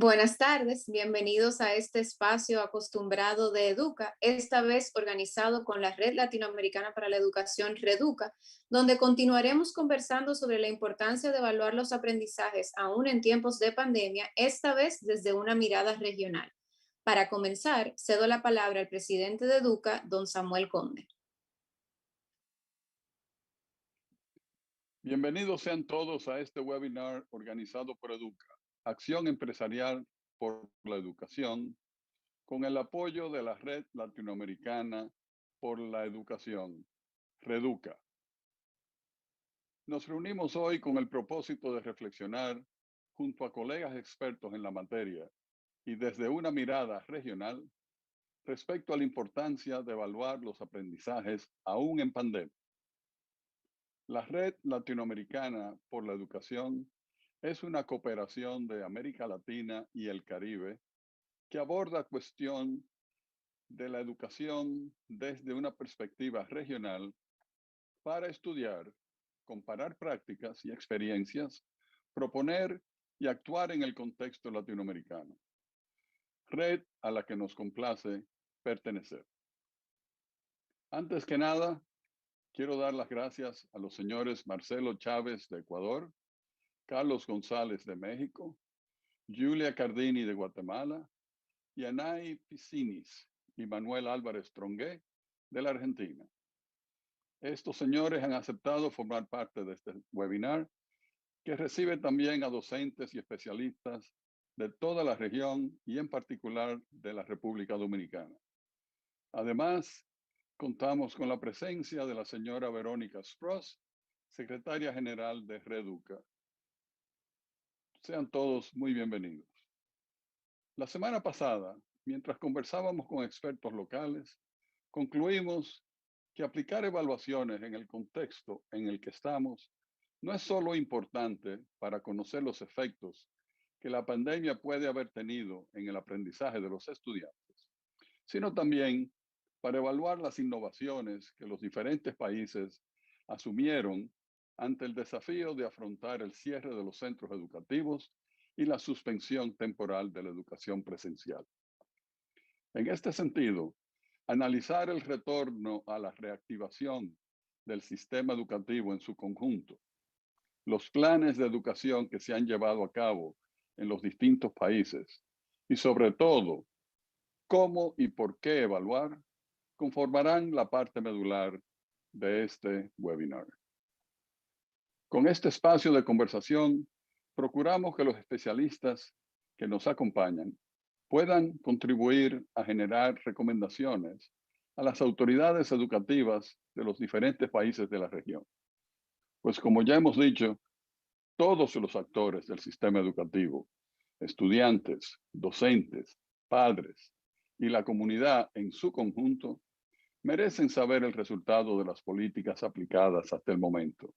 Buenas tardes, bienvenidos a este espacio acostumbrado de Educa, esta vez organizado con la Red Latinoamericana para la Educación Reduca, donde continuaremos conversando sobre la importancia de evaluar los aprendizajes aún en tiempos de pandemia, esta vez desde una mirada regional. Para comenzar, cedo la palabra al presidente de Educa, don Samuel Conde. Bienvenidos sean todos a este webinar organizado por Educa, Acción Empresarial por la Educación, con el apoyo de la Red Latinoamericana por la Educación, Reduca. Nos reunimos hoy con el propósito de reflexionar junto a colegas expertos en la materia y desde una mirada regional respecto a la importancia de evaluar los aprendizajes aún en pandemia. La Red Latinoamericana por la Educación es una cooperación de América Latina y el Caribe que aborda cuestión de la educación desde una perspectiva regional para estudiar, comparar prácticas y experiencias, proponer y actuar en el contexto latinoamericano. Red a la que nos complace pertenecer. Antes que nada, quiero dar las gracias a los señores Marcelo Chávez de Ecuador, Carlos González de México, Julia Cardini de Guatemala y Anay Piscinis y Manuel Álvarez Trongué de la Argentina. Estos señores han aceptado formar parte de este webinar, que recibe también a docentes y especialistas de toda la región y en particular de la República Dominicana. Además, contamos con la presencia de la señora Verónica Spross, secretaria general de Reduca. Sean todos muy bienvenidos. La semana pasada, mientras conversábamos con expertos locales, concluimos que aplicar evaluaciones en el contexto en el que estamos no es solo importante para conocer los efectos que la pandemia puede haber tenido en el aprendizaje de los estudiantes, sino también para evaluar las innovaciones que los diferentes países asumieron ante el desafío de afrontar el cierre de los centros educativos y la suspensión temporal de la educación presencial. En este sentido, analizar el retorno a la reactivación del sistema educativo en su conjunto, los planes de educación que se han llevado a cabo en los distintos países y sobre todo, cómo y por qué evaluar, conformarán la parte medular de este webinar. Con este espacio de conversación, procuramos que los especialistas que nos acompañan puedan contribuir a generar recomendaciones a las autoridades educativas de los diferentes países de la región. Pues como ya hemos dicho, todos los actores del sistema educativo, estudiantes, docentes, padres y la comunidad en su conjunto, merecen saber el resultado de las políticas aplicadas hasta el momento.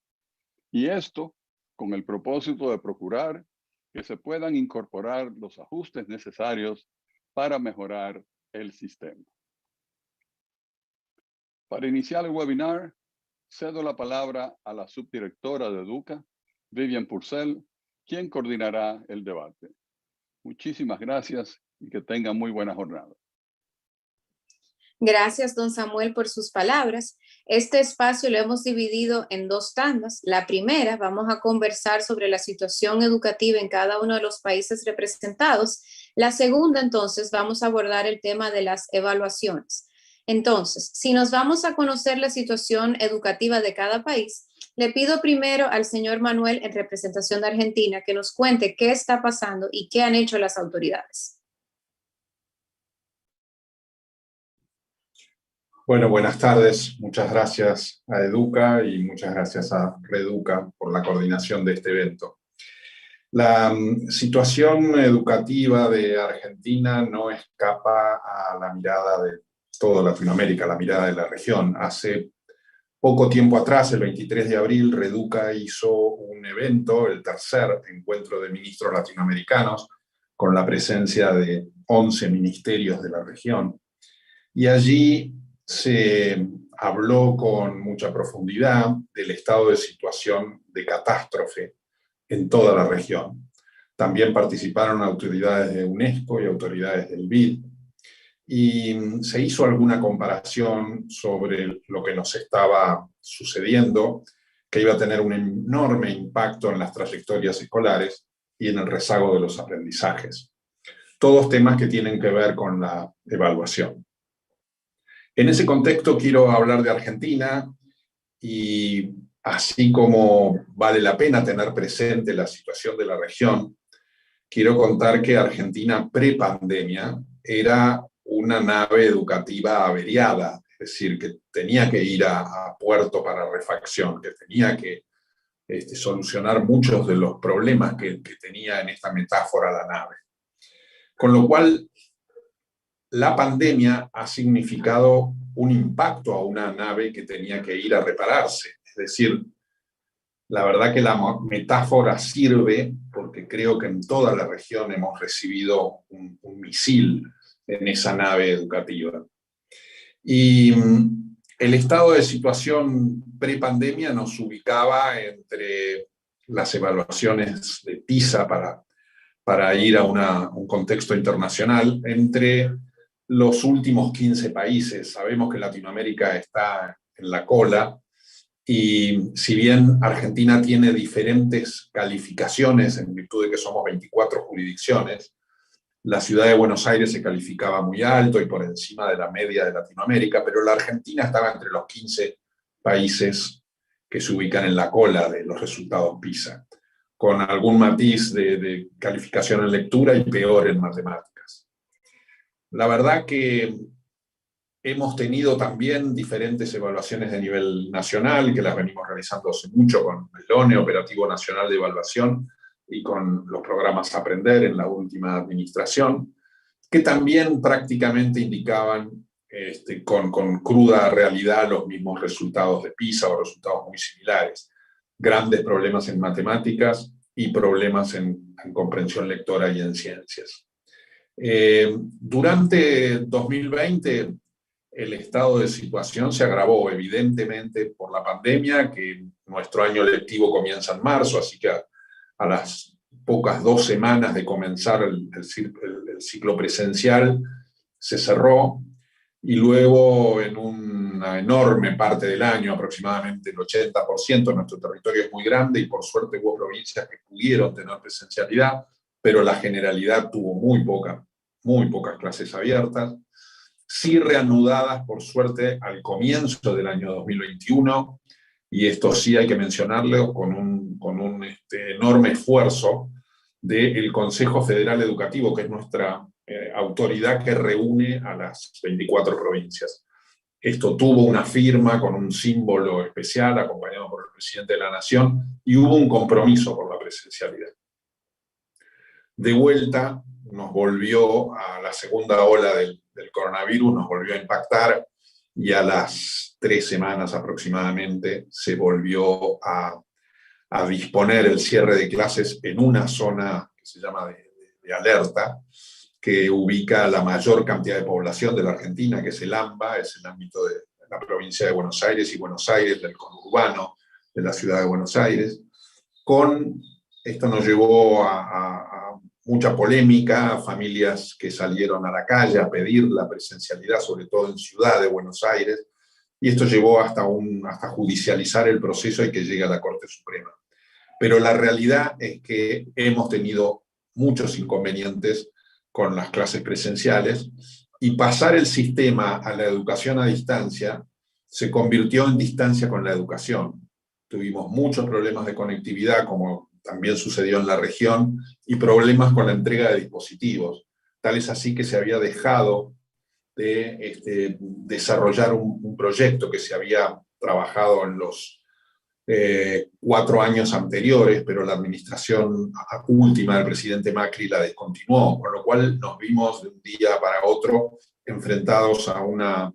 Y esto con el propósito de procurar que se puedan incorporar los ajustes necesarios para mejorar el sistema. Para iniciar el webinar, cedo la palabra a la subdirectora de Educa, Vivian Purcell, quien coordinará el debate. Muchísimas gracias y que tengan muy buena jornada. Gracias, don Samuel, por sus palabras. Este espacio lo hemos dividido en dos tandas. La primera, vamos a conversar sobre la situación educativa en cada uno de los países representados. La segunda, entonces, vamos a abordar el tema de las evaluaciones. Entonces, si nos vamos a conocer la situación educativa de cada país, le pido primero al señor Manuel, en representación de Argentina, que nos cuente qué está pasando y qué han hecho las autoridades. Bueno, buenas tardes. Muchas gracias a Educa y muchas gracias a Reduca por la coordinación de este evento. La situación educativa de Argentina no escapa a la mirada de toda Latinoamérica, la mirada de la región. Hace poco tiempo atrás, el 23 de abril, Reduca hizo un evento, el tercer encuentro de ministros latinoamericanos, con la presencia de 11 ministerios de la región. Y allí se habló con mucha profundidad del estado de situación de catástrofe en toda la región. También participaron autoridades de UNESCO y autoridades del BID. Y se hizo alguna comparación sobre lo que nos estaba sucediendo, que iba a tener un enorme impacto en las trayectorias escolares y en el rezago de los aprendizajes. Todos temas que tienen que ver con la evaluación. En ese contexto quiero hablar de Argentina, y así como vale la pena tener presente la situación de la región, quiero contar que Argentina pre-pandemia era una nave educativa averiada, es decir, que tenía que ir a puerto para refacción, que tenía que solucionar muchos de los problemas que tenía en esta metáfora la nave. Con lo cual, la pandemia ha significado un impacto a una nave que tenía que ir a repararse. Es decir, la verdad que la metáfora sirve porque creo que en toda la región hemos recibido un misil en esa nave educativa. Y el estado de situación pre-pandemia nos ubicaba entre las evaluaciones de PISA para ir a un contexto internacional, entre los últimos 15 países. Sabemos que Latinoamérica está en la cola, y si bien Argentina tiene diferentes calificaciones en virtud de que somos 24 jurisdicciones, la ciudad de Buenos Aires se calificaba muy alto y por encima de la media de Latinoamérica, pero la Argentina estaba entre los 15 países que se ubican en la cola de los resultados PISA, con algún matiz de calificación en lectura y peor en matemáticas. La verdad que hemos tenido también diferentes evaluaciones de nivel nacional, que las venimos realizando hace mucho con el ONE, Operativo Nacional de Evaluación, y con los programas Aprender en la última administración, que también prácticamente indicaban con cruda realidad los mismos resultados de PISA o resultados muy similares. Grandes problemas en matemáticas y problemas en comprensión lectora y en ciencias. Durante 2020, el estado de situación se agravó evidentemente por la pandemia, que nuestro año lectivo comienza en marzo, así que a las pocas 2 semanas de comenzar el ciclo presencial se cerró, y luego en una enorme parte del año, aproximadamente el 80%, nuestro territorio es muy grande y por suerte hubo provincias que pudieron tener presencialidad, pero la generalidad tuvo muy pocas clases abiertas, sí reanudadas por suerte al comienzo del año 2021, y esto sí hay que mencionarlo con un enorme esfuerzo del Consejo Federal Educativo, que es nuestra autoridad que reúne a las 24 provincias. Esto tuvo una firma con un símbolo especial acompañado por el presidente de la Nación, y hubo un compromiso por la presencialidad. De vuelta nos volvió a la segunda ola del coronavirus, nos volvió a impactar, y a las 3 semanas aproximadamente se volvió a disponer el cierre de clases en una zona que se llama de alerta, que ubica la mayor cantidad de población de la Argentina, que es el AMBA, es el ámbito de la provincia de Buenos Aires y Buenos Aires, del conurbano de la ciudad de Buenos Aires. Esto nos llevó a mucha polémica, familias que salieron a la calle a pedir la presencialidad, sobre todo en Ciudad de Buenos Aires, y esto llevó hasta judicializar el proceso y que llegue a la Corte Suprema. Pero la realidad es que hemos tenido muchos inconvenientes con las clases presenciales, y pasar el sistema a la educación a distancia se convirtió en distancia con la educación. Tuvimos muchos problemas de conectividad, como también sucedió en la región, y problemas con la entrega de dispositivos. Tal es así que se había dejado de desarrollar un proyecto que se había trabajado en los 4 años anteriores, pero la administración última del presidente Macri la descontinuó, con lo cual nos vimos de un día para otro enfrentados a una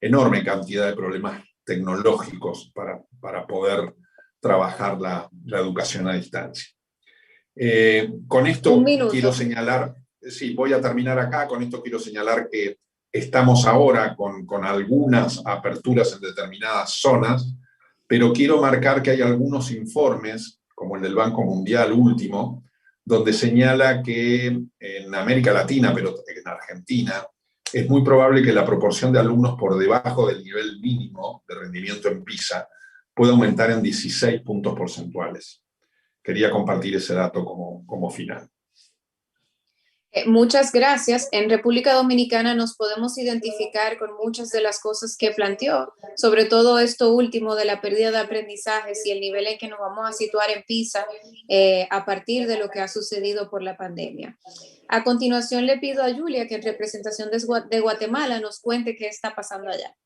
enorme cantidad de problemas tecnológicos para poder trabajar la educación a distancia. Con esto quiero señalar, sí, voy a terminar acá, con esto quiero señalar que estamos ahora con algunas aperturas en determinadas zonas, pero quiero marcar que hay algunos informes, como el del Banco Mundial último, donde señala que en América Latina, pero en Argentina, es muy probable que la proporción de alumnos por debajo del nivel mínimo de rendimiento en PISA pueda aumentar en 16 puntos porcentuales. Quería compartir ese dato como final. Muchas gracias. En República Dominicana nos podemos identificar con muchas de las cosas que planteó, sobre todo esto último de la pérdida de aprendizajes y el nivel en que nos vamos a situar en PISA a partir de lo que ha sucedido por la pandemia. A continuación le pido a Julia que en representación de Guatemala nos cuente qué está pasando allá.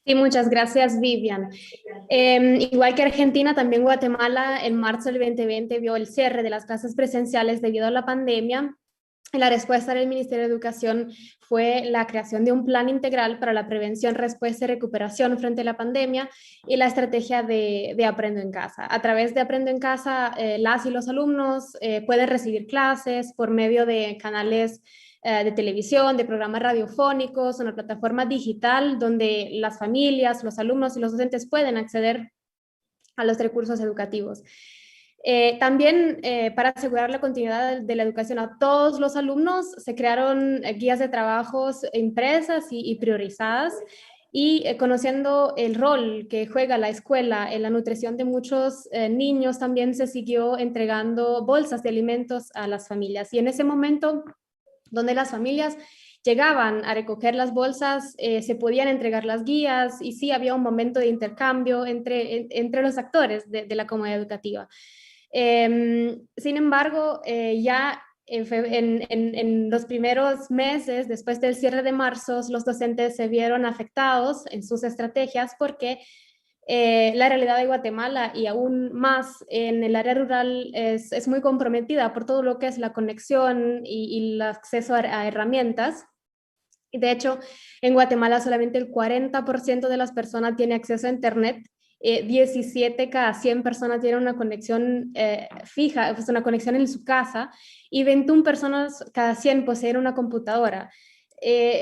Sí, muchas gracias, Vivian. Igual que Argentina, también Guatemala en marzo del 2020 vio el cierre de las clases presenciales debido a la pandemia. La respuesta del Ministerio de Educación fue la creación de un plan integral para la prevención, respuesta y recuperación frente a la pandemia y la estrategia de Aprendo en Casa. A través de Aprendo en Casa, las y los alumnos pueden recibir clases por medio de canales de televisión, de programas radiofónicos, una plataforma digital donde las familias, los alumnos y los docentes pueden acceder a los recursos educativos. También para asegurar la continuidad de la educación a todos los alumnos, se crearon guías de trabajos impresas y priorizadas, y conociendo el rol que juega la escuela en la nutrición de muchos niños, también se siguió entregando bolsas de alimentos a las familias. Y en ese momento, donde las familias llegaban a recoger las bolsas, se podían entregar las guías, y sí había un momento de intercambio entre los actores de la comunidad educativa. Sin embargo, ya en los primeros meses, después del cierre de marzo, los docentes se vieron afectados en sus estrategias porque la realidad de Guatemala, y aún más en el área rural, es muy comprometida por todo lo que es la conexión y el acceso a herramientas. Y de hecho, en Guatemala solamente el 40% de las personas tiene acceso a Internet. 17 cada 100 personas tienen una conexión fija, pues una conexión en su casa, y 21 personas cada 100 poseen una computadora.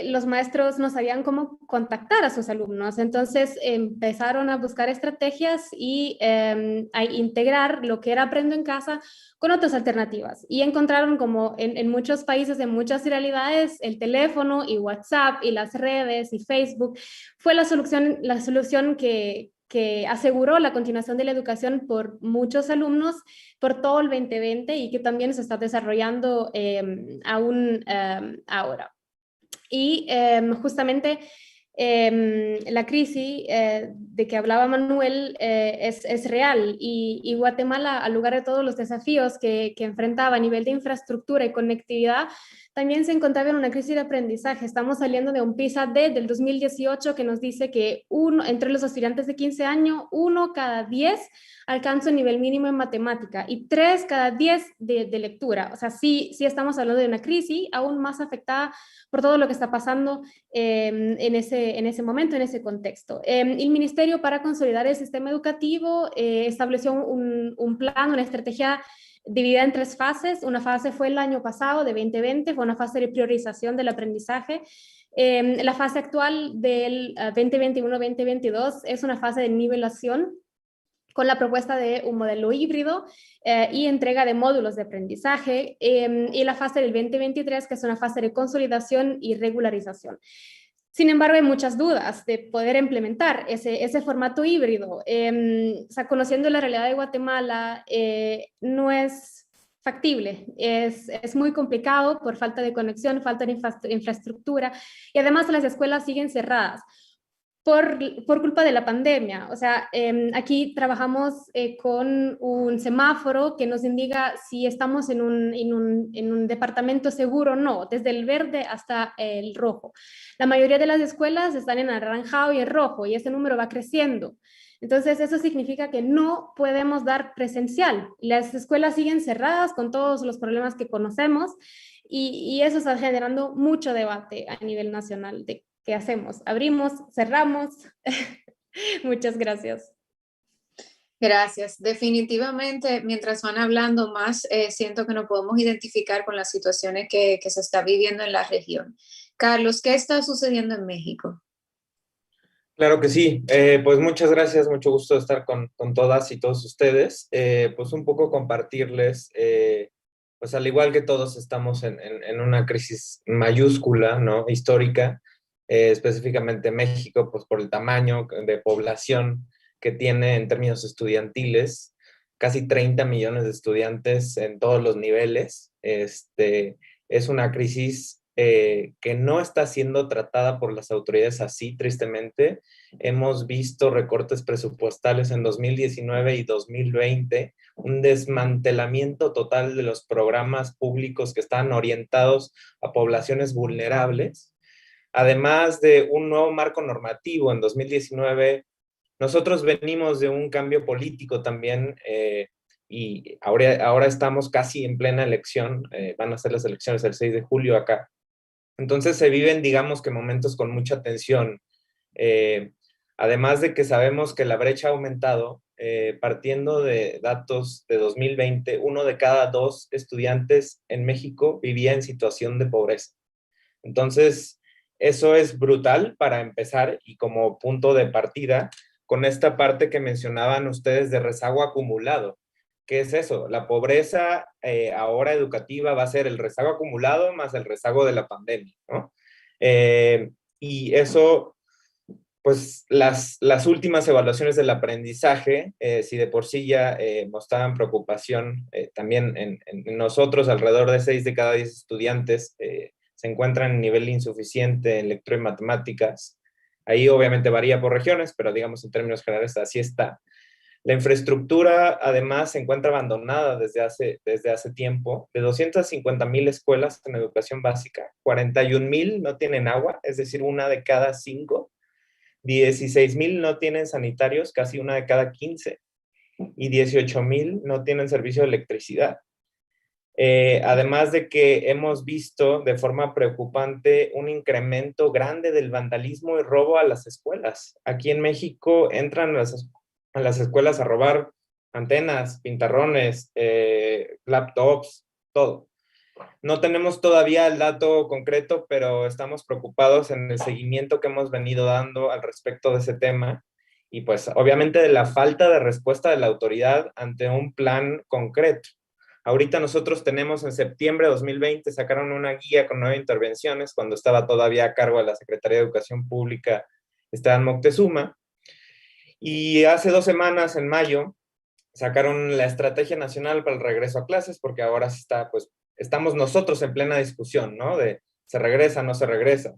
Los maestros no sabían cómo contactar a sus alumnos, entonces empezaron a buscar estrategias y a integrar lo que era Aprendo en Casa con otras alternativas, y encontraron, como en muchos países, en muchas realidades, el teléfono y WhatsApp y las redes y Facebook fue la solución que aseguró la continuación de la educación por muchos alumnos por todo el 2020, y que también se está desarrollando aún ahora. Y justamente la crisis de que hablaba Manuel es real, y Guatemala, al lugar de todos los desafíos que enfrentaba a nivel de infraestructura y conectividad, también se encontraba en una crisis de aprendizaje. Estamos saliendo de un PISA-D del 2018 que nos dice que entre los estudiantes de 15 años, 1 cada 10 alcanza un nivel mínimo en matemática y 3 cada 10 de lectura. O sea, sí estamos hablando de una crisis aún más afectada por todo lo que está pasando en ese momento, en ese contexto. El Ministerio, para consolidar el sistema educativo, estableció un plan, una estrategia dividida en 3 fases. Una fase fue el año pasado, de 2020, fue una fase de priorización del aprendizaje. La fase actual del 2021-2022 es una fase de nivelación, con la propuesta de un modelo híbrido y entrega de módulos de aprendizaje, y la fase del 2023, que es una fase de consolidación y regularización. Sin embargo, hay muchas dudas de poder implementar ese formato híbrido. O sea, conociendo la realidad de Guatemala, no es factible, es muy complicado por falta de conexión, falta de infraestructura, y además las escuelas siguen cerradas por culpa de la pandemia. O sea, aquí trabajamos con un semáforo que nos indica si estamos en un departamento seguro o no, desde el verde hasta el rojo. La mayoría de las escuelas están en anaranjado y en rojo, y ese número va creciendo. Entonces, eso significa que no podemos dar presencial. Las escuelas siguen cerradas con todos los problemas que conocemos, y eso está generando mucho debate a nivel nacional de ¿qué hacemos? ¿Abrimos? ¿Cerramos? Muchas gracias. Gracias. Definitivamente, mientras van hablando más, siento que nos podemos identificar con las situaciones que se está viviendo en la región. Carlos, ¿qué está sucediendo en México? Claro que sí. Pues muchas gracias, mucho gusto estar con todas y todos ustedes. Pues un poco compartirles, pues al igual que todos estamos en una crisis mayúscula, ¿no? Histórica, específicamente México, pues por el tamaño de población que tiene en términos estudiantiles, casi 30 millones de estudiantes en todos los niveles. Es una crisis que no está siendo tratada por las autoridades así, tristemente. Hemos visto recortes presupuestales en 2019 y 2020, un desmantelamiento total de los programas públicos que están orientados a poblaciones vulnerables, además de un nuevo marco normativo en 2019. Nosotros venimos de un cambio político también, y ahora estamos casi en plena elección, van a ser las elecciones el 6 de julio acá. Entonces se viven, digamos que momentos con mucha tensión. Eh, Además de que sabemos que la brecha ha aumentado, partiendo de datos de 2020, 1 de cada 2 estudiantes en México vivía en situación de pobreza. Entonces, eso es brutal para empezar y como punto de partida con esta parte que mencionaban ustedes de rezago acumulado. ¿Qué es eso? La pobreza ahora educativa va a ser el rezago acumulado más el rezago de la pandemia, ¿no? Y eso, pues las últimas evaluaciones del aprendizaje, si de por sí ya mostraban preocupación, también en nosotros, alrededor de 6 de cada 10 estudiantes se encuentran en nivel insuficiente en lectura y matemáticas. Ahí obviamente varía por regiones, pero digamos en términos generales así está. La infraestructura, además, se encuentra abandonada desde hace tiempo. De 250,000 escuelas en educación básica, 41,000 no tienen agua, es decir, 1 de cada 5. 16,000 no tienen sanitarios, casi 1 de cada 15. Y 18,000 no tienen servicio de electricidad. Además de que hemos visto de forma preocupante un incremento grande del vandalismo y robo a las escuelas. Aquí en México entran a las escuelas a robar antenas, pintarrones, laptops, todo. No tenemos todavía el dato concreto, pero estamos preocupados en el seguimiento que hemos venido dando al respecto de ese tema y pues obviamente de la falta de respuesta de la autoridad ante un plan concreto. Ahorita nosotros tenemos en septiembre de 2020, sacaron una guía con 9 intervenciones cuando estaba todavía a cargo de la Secretaría de Educación Pública, Esteban Moctezuma, y hace 2 semanas, en mayo, sacaron la Estrategia Nacional para el Regreso a Clases, porque ahora está, pues, estamos nosotros en plena discusión, ¿no? De se regresa, no se regresa.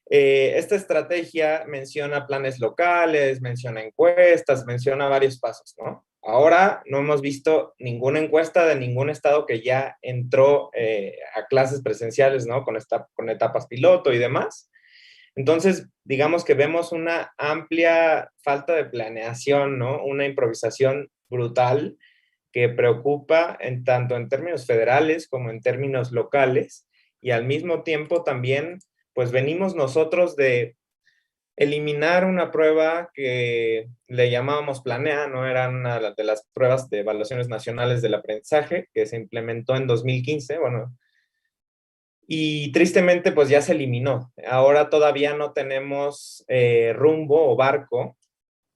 Esta estrategia menciona planes locales, menciona encuestas, menciona varios pasos, ¿no? Ahora no hemos visto ninguna encuesta de ningún estado que ya entró a clases presenciales, ¿no? Con etapas piloto y demás. Entonces, digamos que vemos una amplia falta de planeación, ¿no? Una improvisación brutal que preocupa tanto en términos federales como en términos locales, y al mismo tiempo también, pues venimos nosotros de eliminar una prueba que le llamábamos Planea, ¿no? Era una de las pruebas de evaluaciones nacionales del aprendizaje que se implementó en 2015, bueno, y tristemente pues ya se eliminó. Ahora todavía no tenemos rumbo o barco.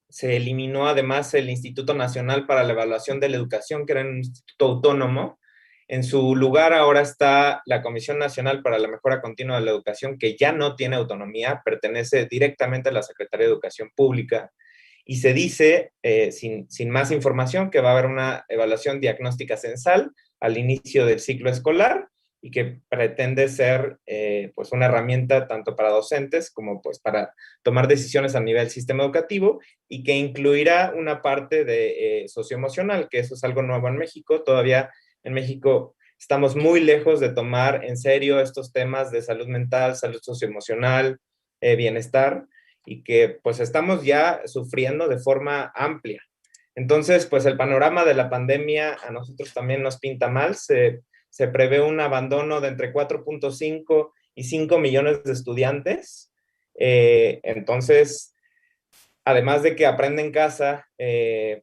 Se eliminó además el Instituto Nacional para la Evaluación de la Educación, que era un instituto autónomo. En su lugar ahora está la Comisión Nacional para la Mejora Continua de la Educación, que ya no tiene autonomía, pertenece directamente a la Secretaría de Educación Pública. Y se dice, sin más información, que va a haber una evaluación diagnóstica censal al inicio del ciclo escolar y que pretende ser pues una herramienta tanto para docentes como pues para tomar decisiones a nivel sistema educativo, y que incluirá una parte de socioemocional, que eso es algo nuevo en México. Todavía en México estamos muy lejos de tomar en serio estos temas de salud mental, salud socioemocional, bienestar, y que pues estamos ya sufriendo de forma amplia. Entonces, pues el panorama de la pandemia a nosotros también nos pinta mal. Se prevé un abandono de entre 4.5 y 5 millones de estudiantes. Entonces, además de que aprende en casa,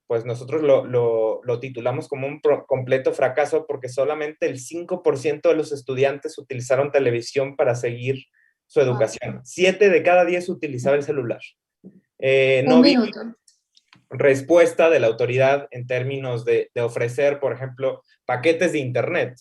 pues nosotros lo titulamos como un completo fracaso, porque solamente el 5% de los estudiantes utilizaron televisión para seguir su educación. 7 de cada 10 utilizaba el celular. No Un vi minuto. respuesta de la autoridad en términos de ofrecer, por ejemplo, paquetes de Internet,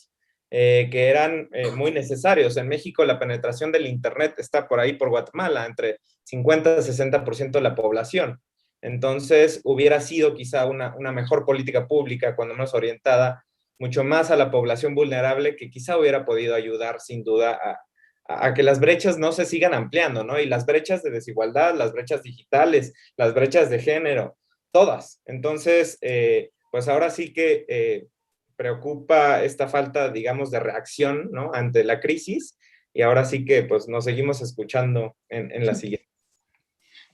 que eran muy necesarios. En México la penetración del Internet está por ahí por Guatemala, entre 50 y 60% de la población. Entonces, hubiera sido quizá una mejor política pública, cuando menos orientada mucho más a la población vulnerable, que quizá hubiera podido ayudar sin duda a que las brechas no se sigan ampliando, ¿no? Y las brechas de desigualdad, las brechas digitales, las brechas de género, todas. Entonces, pues ahora sí que preocupa esta falta, digamos, de reacción, ¿no? Ante la crisis, y ahora sí que pues nos seguimos escuchando en la siguiente.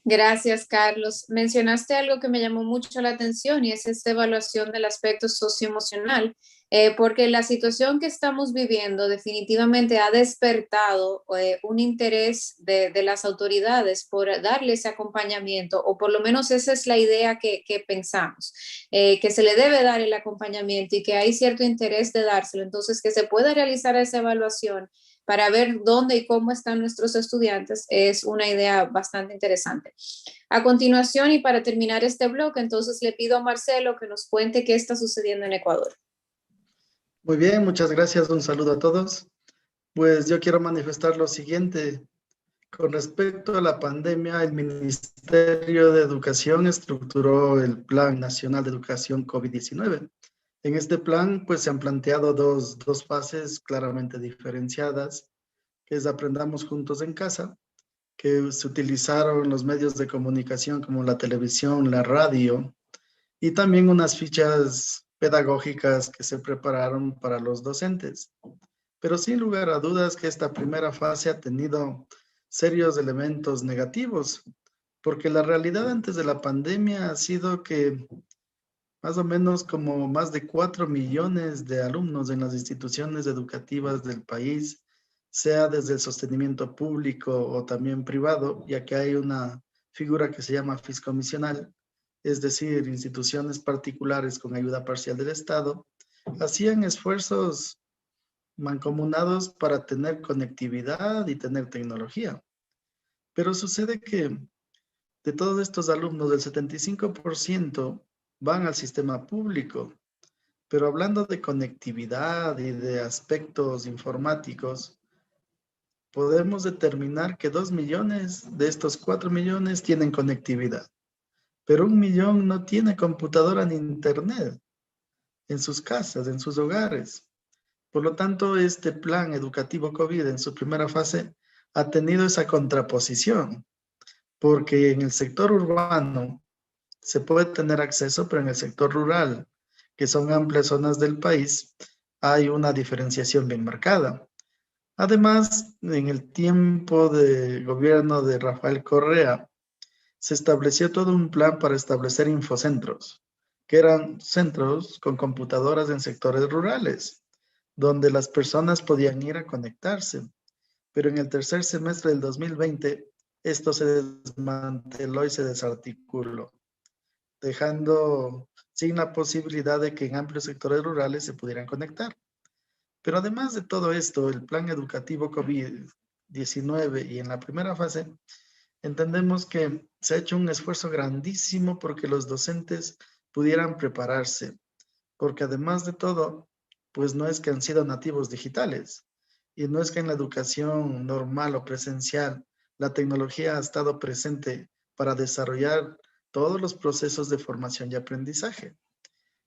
Gracias, Carlos. Mencionaste algo que me llamó mucho la atención y es esta evaluación del aspecto socioemocional, porque la situación que estamos viviendo definitivamente ha despertado un interés de las autoridades por darle ese acompañamiento, o por lo menos esa es la idea que pensamos, que se le debe dar el acompañamiento y que hay cierto interés de dárselo. Entonces, que se pueda realizar esa evaluación para ver dónde y cómo están nuestros estudiantes es una idea bastante interesante. A continuación, y para terminar este bloque, entonces le pido a Marcelo que nos cuente qué está sucediendo en Ecuador. Muy bien, muchas gracias. Un saludo a todos. Pues yo quiero manifestar lo siguiente. Con respecto a la pandemia, el Ministerio de Educación estructuró el Plan Nacional de Educación COVID-19. En este plan, pues se han planteado dos fases claramente diferenciadas, que es Aprendamos Juntos en Casa, que se utilizaron los medios de comunicación como la televisión, la radio, y también unas fichas pedagógicas que se prepararon para los docentes. Pero sin lugar a dudas que esta primera fase ha tenido serios elementos negativos, porque la realidad antes de la pandemia ha sido que más o menos como más de 4 millones de alumnos en las instituciones educativas del país, sea desde el sostenimiento público o también privado, ya que hay una figura que se llama fiscomisional, es decir, instituciones particulares con ayuda parcial del Estado, hacían esfuerzos mancomunados para tener conectividad y tener tecnología. Pero sucede que de todos estos alumnos, el 75% van al sistema público. Pero hablando de conectividad y de aspectos informáticos, podemos determinar que 2 millones de estos 4 millones tienen conectividad, pero 1 millón no tiene computadora ni internet en sus casas, en sus hogares. Por lo tanto, este plan educativo COVID en su primera fase ha tenido esa contraposición, porque en el sector urbano se puede tener acceso, pero en el sector rural, que son amplias zonas del país, hay una diferenciación bien marcada. Además, en el tiempo de gobierno de Rafael Correa, se estableció todo un plan para establecer infocentros, que eran centros con computadoras en sectores rurales, donde las personas podían ir a conectarse. Pero en el tercer semestre del 2020, esto se desmanteló y se desarticuló, dejando sin la posibilidad de que en amplios sectores rurales se pudieran conectar. Pero además de todo esto, el plan educativo COVID-19 y en la primera fase, entendemos que se ha hecho un esfuerzo grandísimo porque los docentes pudieran prepararse, porque además de todo, pues no es que han sido nativos digitales y no es que en la educación normal o presencial la tecnología ha estado presente para desarrollar todos los procesos de formación y aprendizaje.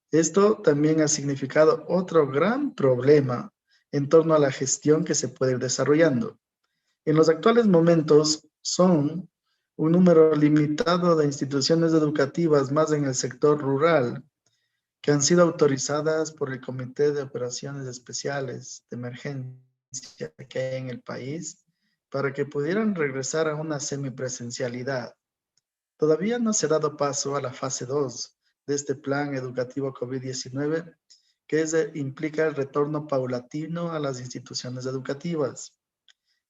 Esto también ha significado otro gran problema en torno a la gestión que se puede ir desarrollando. En los actuales momentos son un número limitado de instituciones educativas, más en el sector rural, que han sido autorizadas por el Comité de Operaciones Especiales de Emergencia que hay en el país para que pudieran regresar a una semipresencialidad. Todavía no se ha dado paso a la fase 2 de este plan educativo COVID-19, que implica el retorno paulatino a las instituciones educativas.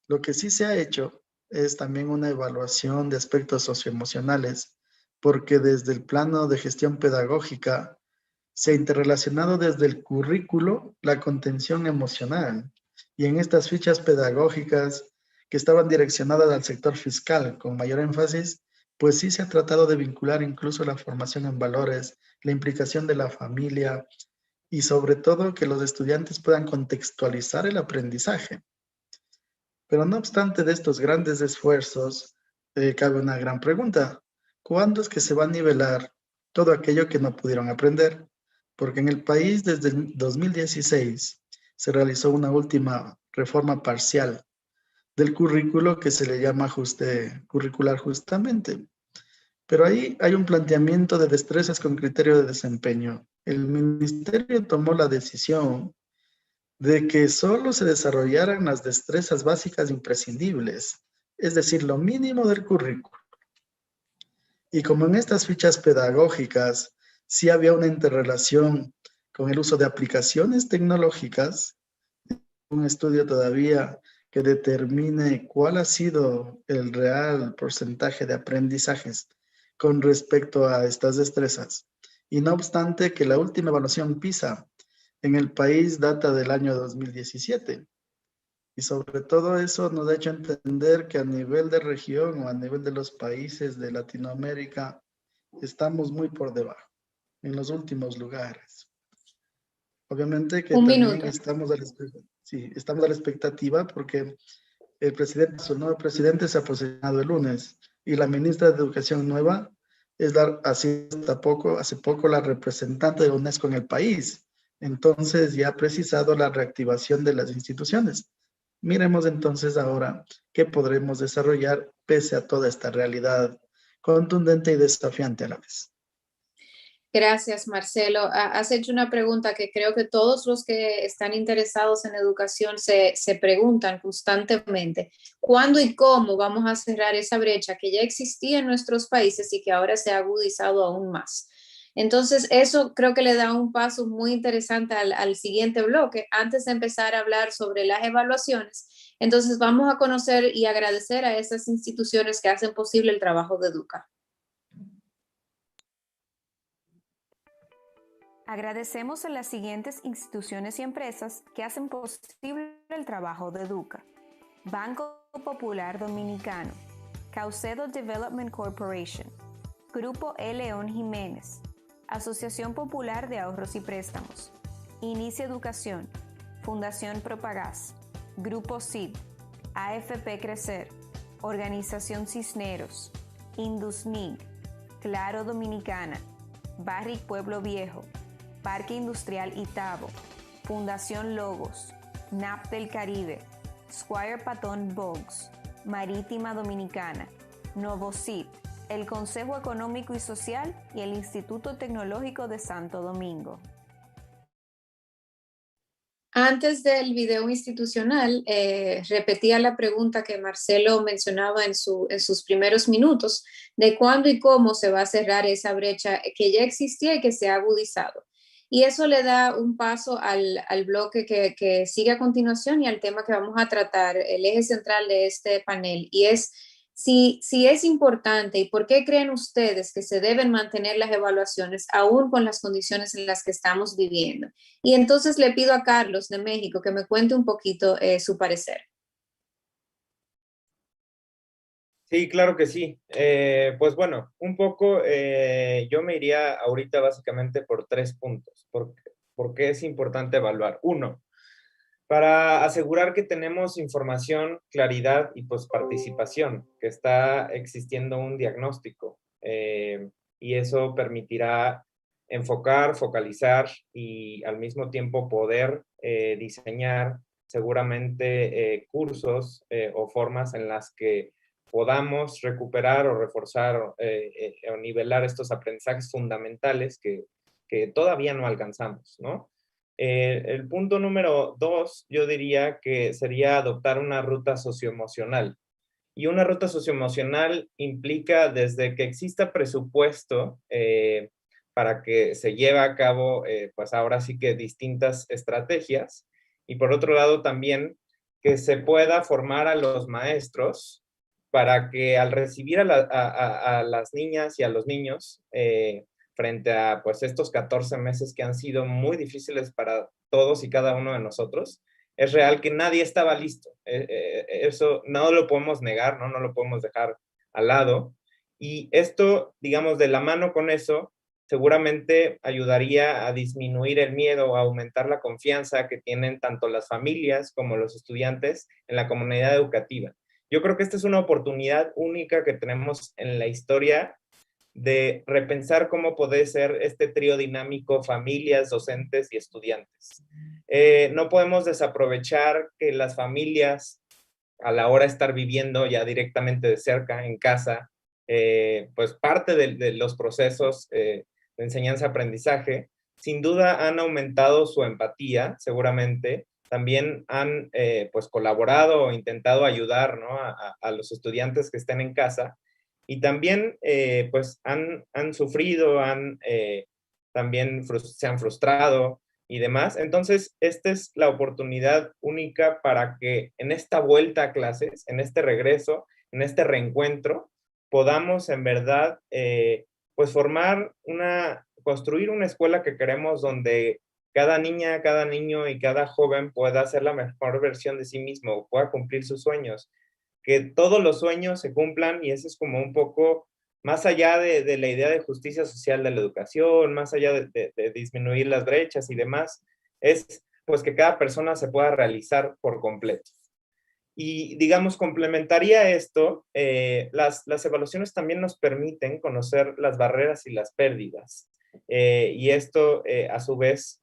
Lo que sí se ha hecho es también una evaluación de aspectos socioemocionales, porque desde el plano de gestión pedagógica se ha interrelacionado desde el currículo la contención emocional, y en estas fichas pedagógicas que estaban direccionadas al sector fiscal con mayor énfasis, pues sí se ha tratado de vincular incluso la formación en valores, la implicación de la familia y sobre todo que los estudiantes puedan contextualizar el aprendizaje. Pero no obstante de estos grandes esfuerzos, cabe una gran pregunta. ¿Cuándo es que se va a nivelar todo aquello que no pudieron aprender? Porque en el país desde el 2016 se realizó una última reforma parcial del currículo que se le llama ajuste curricular justamente. Pero ahí hay un planteamiento de destrezas con criterio de desempeño. El ministerio tomó la decisión de que solo se desarrollaran las destrezas básicas imprescindibles, es decir, lo mínimo del currículo. Y como en estas fichas pedagógicas sí había una interrelación con el uso de aplicaciones tecnológicas, un estudio todavía que determine cuál ha sido el real porcentaje de aprendizajes con respecto a estas destrezas. Y no obstante que la última evaluación PISA en el país data del año 2017. Y sobre todo eso nos ha hecho entender que a nivel de región o a nivel de los países de Latinoamérica estamos muy por debajo, en los últimos lugares. Obviamente que Un también minuto. estamos a la expectativa porque el presidente, su nuevo presidente se ha posicionado el lunes y la ministra de Educación nueva es hace poco la representante de UNESCO en el país. Entonces ya ha precisado la reactivación de las instituciones. Miremos entonces ahora qué podremos desarrollar pese a toda esta realidad contundente y desafiante a la vez. Gracias, Marcelo. Has hecho una pregunta que creo que todos los que están interesados en educación se preguntan constantemente. ¿Cuándo y cómo vamos a cerrar esa brecha que ya existía en nuestros países y que ahora se ha agudizado aún más? Entonces, eso creo que le da un paso muy interesante al siguiente bloque. Antes de empezar a hablar sobre las evaluaciones, entonces vamos a conocer y agradecer a esas instituciones que hacen posible el trabajo de Educa. Agradecemos a las siguientes instituciones y empresas que hacen posible el trabajo de Educa: Banco Popular Dominicano, Caucedo Development Corporation, Grupo E. León Jiménez, Asociación Popular de Ahorros y Préstamos, Inicia Educación, Fundación Propagás, Grupo CID, AFP Crecer, Organización Cisneros, Indusnig, Claro Dominicana, Barrick Pueblo Viejo, Parque Industrial Itabo, Fundación Logos, NAP del Caribe, Squire Patton Boggs, Marítima Dominicana, Novocid, el Consejo Económico y Social y el Instituto Tecnológico de Santo Domingo. Antes del video institucional, repetía la pregunta que Marcelo mencionaba en sus primeros minutos, de cuándo y cómo se va a cerrar esa brecha que ya existía y que se ha agudizado. Y eso le da un paso al bloque que sigue a continuación y al tema que vamos a tratar, el eje central de este panel, y es si es importante y por qué creen ustedes que se deben mantener las evaluaciones aún con las condiciones en las que estamos viviendo. Y entonces le pido a Carlos de México que me cuente un poquito su parecer. Sí, claro que sí. Pues bueno, un poco yo me iría ahorita básicamente por 3 puntos. ¿Por qué es importante evaluar? 1, para asegurar que tenemos información, claridad y pues participación, que está existiendo un diagnóstico. Y eso permitirá enfocar, focalizar y al mismo tiempo poder diseñar seguramente cursos o formas en las que podamos recuperar o reforzar o nivelar estos aprendizajes fundamentales que todavía no alcanzamos, ¿no? El punto número 2, yo diría que sería adoptar una ruta socioemocional. Y una ruta socioemocional implica desde que exista presupuesto para que se lleve a cabo, pues ahora sí que distintas estrategias. Y por otro lado también que se pueda formar a los maestros para que al recibir a las niñas y a los niños frente a pues estos 14 meses que han sido muy difíciles para todos y cada uno de nosotros, es real que nadie estaba listo. Eso no lo podemos negar, ¿no? No lo podemos dejar al lado. Y esto, digamos, de la mano con eso, seguramente ayudaría a disminuir el miedo, a aumentar la confianza que tienen tanto las familias como los estudiantes en la comunidad educativa. Yo creo que esta es una oportunidad única que tenemos en la historia de repensar cómo puede ser este trío dinámico, familias, docentes y estudiantes. No podemos desaprovechar que las familias, a la hora de estar viviendo ya directamente de cerca, en casa, pues parte de los procesos de enseñanza-aprendizaje, sin duda han aumentado su empatía, seguramente. También han pues colaborado o intentado ayudar, ¿no?, a los estudiantes que estén en casa. Y también pues han sufrido, también se han frustrado y demás. Entonces, esta es la oportunidad única para que en esta vuelta a clases, en este regreso, en este reencuentro, podamos en verdad pues construir una escuela que queremos, donde cada niña, cada niño y cada joven pueda ser la mejor versión de sí mismo, pueda cumplir sus sueños, que todos los sueños se cumplan. Y eso es como un poco más allá de la idea de justicia social de la educación, más allá de disminuir las brechas y demás, es pues que cada persona se pueda realizar por completo. Y digamos, complementaría esto, las evaluaciones también nos permiten conocer las barreras y las pérdidas. Y esto, a su vez,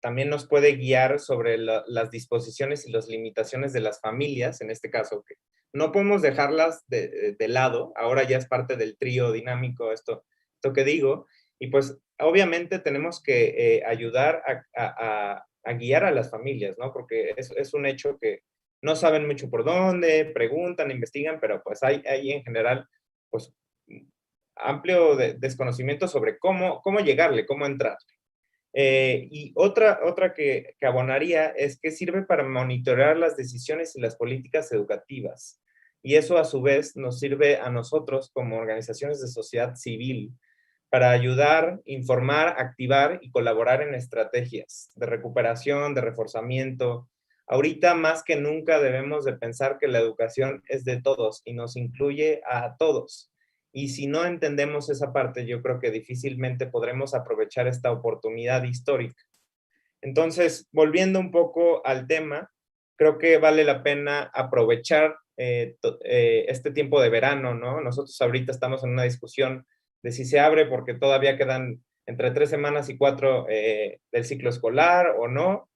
también nos puede guiar sobre las disposiciones y las limitaciones de las familias, en este caso, que no podemos dejarlas de lado. Ahora ya es parte del trío dinámico esto que digo, y pues obviamente tenemos que ayudar a guiar a las familias, ¿no? Porque es un hecho que no saben mucho por dónde, preguntan, investigan, pero pues hay en general pues amplio desconocimiento sobre cómo llegarle, cómo entrar. Y otra que abonaría es que sirve para monitorear las decisiones y las políticas educativas. Y eso a su vez nos sirve a nosotros como organizaciones de sociedad civil para ayudar, informar, activar y colaborar en estrategias de recuperación, de reforzamiento. Ahorita más que nunca debemos de pensar que la educación es de todos y nos incluye a todos. Y si no entendemos esa parte, yo creo que difícilmente podremos aprovechar esta oportunidad histórica. Entonces, volviendo un poco al tema, creo que vale la pena aprovechar este tiempo de verano, ¿no? Nosotros ahorita estamos en una discusión de si se abre, porque todavía quedan entre 3 semanas y 4 del ciclo escolar o no.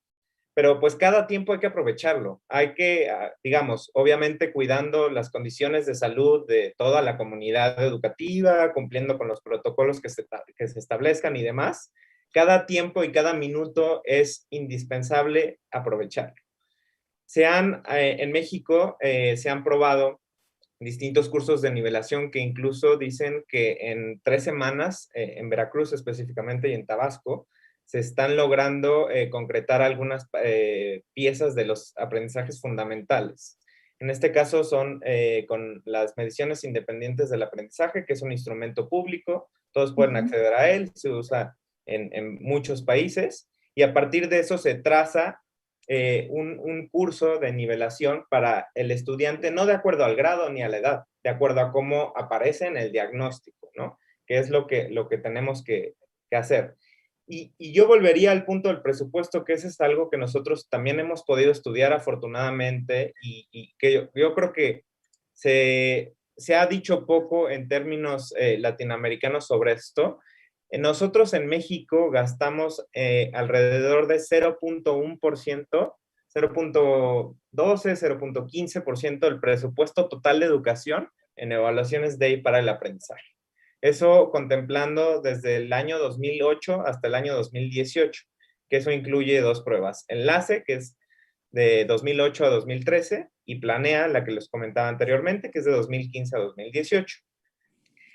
Pero pues cada tiempo hay que aprovecharlo. Hay que, digamos, obviamente cuidando las condiciones de salud de toda la comunidad educativa, cumpliendo con los protocolos que se establezcan y demás. Cada tiempo y cada minuto es indispensable aprovechar. En México se han probado distintos cursos de nivelación que incluso dicen que en 3 semanas, en Veracruz específicamente y en Tabasco, se están logrando concretar algunas piezas de los aprendizajes fundamentales. En este caso son con las mediciones independientes del aprendizaje, que es un instrumento público, todos pueden acceder a él, se usa en muchos países, y a partir de eso se traza un curso de nivelación para el estudiante, no de acuerdo al grado ni a la edad, de acuerdo a cómo aparece en el diagnóstico, ¿no? Que es lo que tenemos que hacer. Y yo volvería al punto del presupuesto, que ese es algo que nosotros también hemos podido estudiar afortunadamente, y que yo creo que se ha dicho poco en términos latinoamericanos sobre esto. Nosotros en México gastamos alrededor de 0.1%, 0.12, 0.15% del presupuesto total de educación en evaluaciones de y para el aprendizaje. Eso contemplando desde el año 2008 hasta el año 2018, que eso incluye 2 pruebas. Enlace, que es de 2008 a 2013, y Planea, la que les comentaba anteriormente, que es de 2015 a 2018.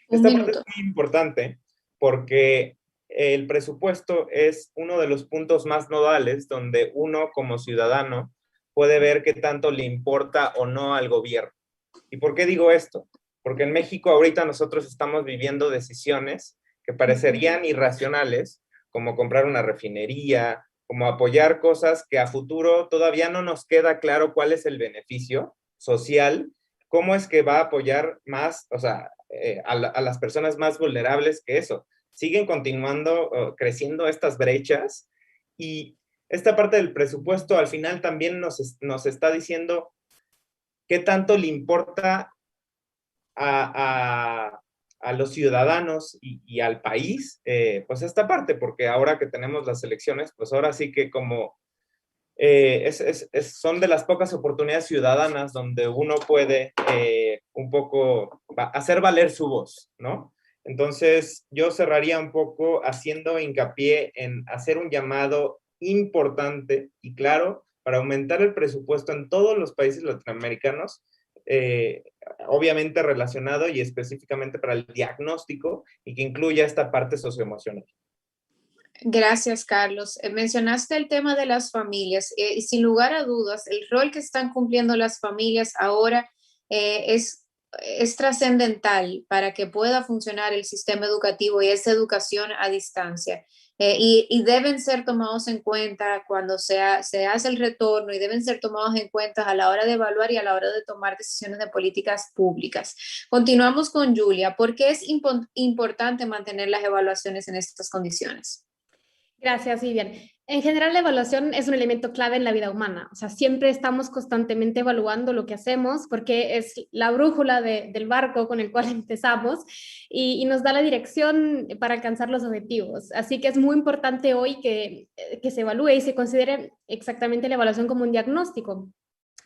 Esta parte es muy importante porque el presupuesto es uno de los puntos más nodales donde uno como ciudadano puede ver qué tanto le importa o no al gobierno. ¿Y por qué digo esto? Porque en México ahorita nosotros estamos viviendo decisiones que parecerían irracionales, como comprar una refinería, como apoyar cosas que a futuro todavía no nos queda claro cuál es el beneficio social, ¿cómo es que va a apoyar más, o sea, a las personas más vulnerables que eso? Siguen continuando creciendo estas brechas, y esta parte del presupuesto al final también nos está diciendo qué tanto le importa a los ciudadanos y al país, pues esta parte, porque ahora que tenemos las elecciones, pues ahora sí que como son de las pocas oportunidades ciudadanas donde uno puede un poco hacer valer su voz, ¿no? Entonces, yo cerraría un poco haciendo hincapié en hacer un llamado importante y claro para aumentar el presupuesto en todos los países latinoamericanos, obviamente relacionado y específicamente para el diagnóstico, y que incluya esta parte socioemocional. Gracias, Carlos. Mencionaste el tema de las familias y sin lugar a dudas, el rol que están cumpliendo las familias ahora es trascendental para que pueda funcionar el sistema educativo y esa educación a distancia. Y deben ser tomados en cuenta cuando se hace el retorno, y deben ser tomados en cuenta a la hora de evaluar y a la hora de tomar decisiones de políticas públicas. Continuamos con Julia. ¿Por qué es importante mantener las evaluaciones en estas condiciones? Gracias, Vivian. En general, la evaluación es un elemento clave en la vida humana. O sea, siempre estamos constantemente evaluando lo que hacemos porque es la brújula del barco con el cual empezamos y nos da la dirección para alcanzar los objetivos. Así que es muy importante hoy que se evalúe y se considere exactamente la evaluación como un diagnóstico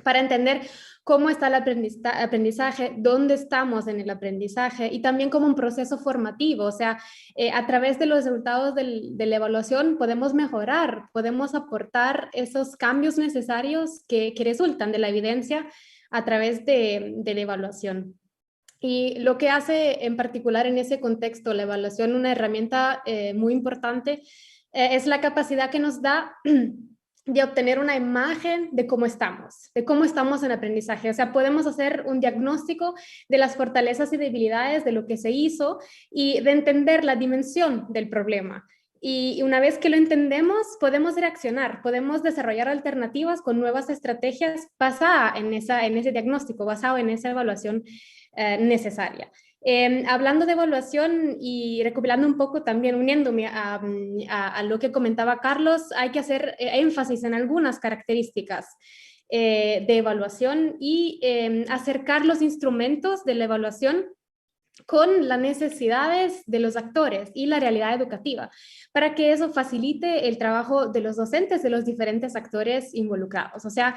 para entender cómo está el aprendizaje, dónde estamos en el aprendizaje, y también como un proceso formativo. O sea, a través de los resultados de la evaluación podemos mejorar, podemos aportar esos cambios necesarios que resultan de la evidencia a través de la evaluación. Y lo que hace en particular en ese contexto la evaluación una herramienta muy importante es la capacidad que nos da de obtener una imagen de cómo estamos en aprendizaje. O sea, podemos hacer un diagnóstico de las fortalezas y debilidades de lo que se hizo y de entender la dimensión del problema. Y una vez que lo entendemos, podemos reaccionar, podemos desarrollar alternativas con nuevas estrategias basadas en ese diagnóstico, basado en esa evaluación necesaria. Hablando de evaluación y recopilando un poco también, uniéndome a lo que comentaba Carlos, hay que hacer énfasis en algunas características de evaluación y acercar los instrumentos de la evaluación con las necesidades de los actores y la realidad educativa, para que eso facilite el trabajo de los docentes, de los diferentes actores involucrados. O sea,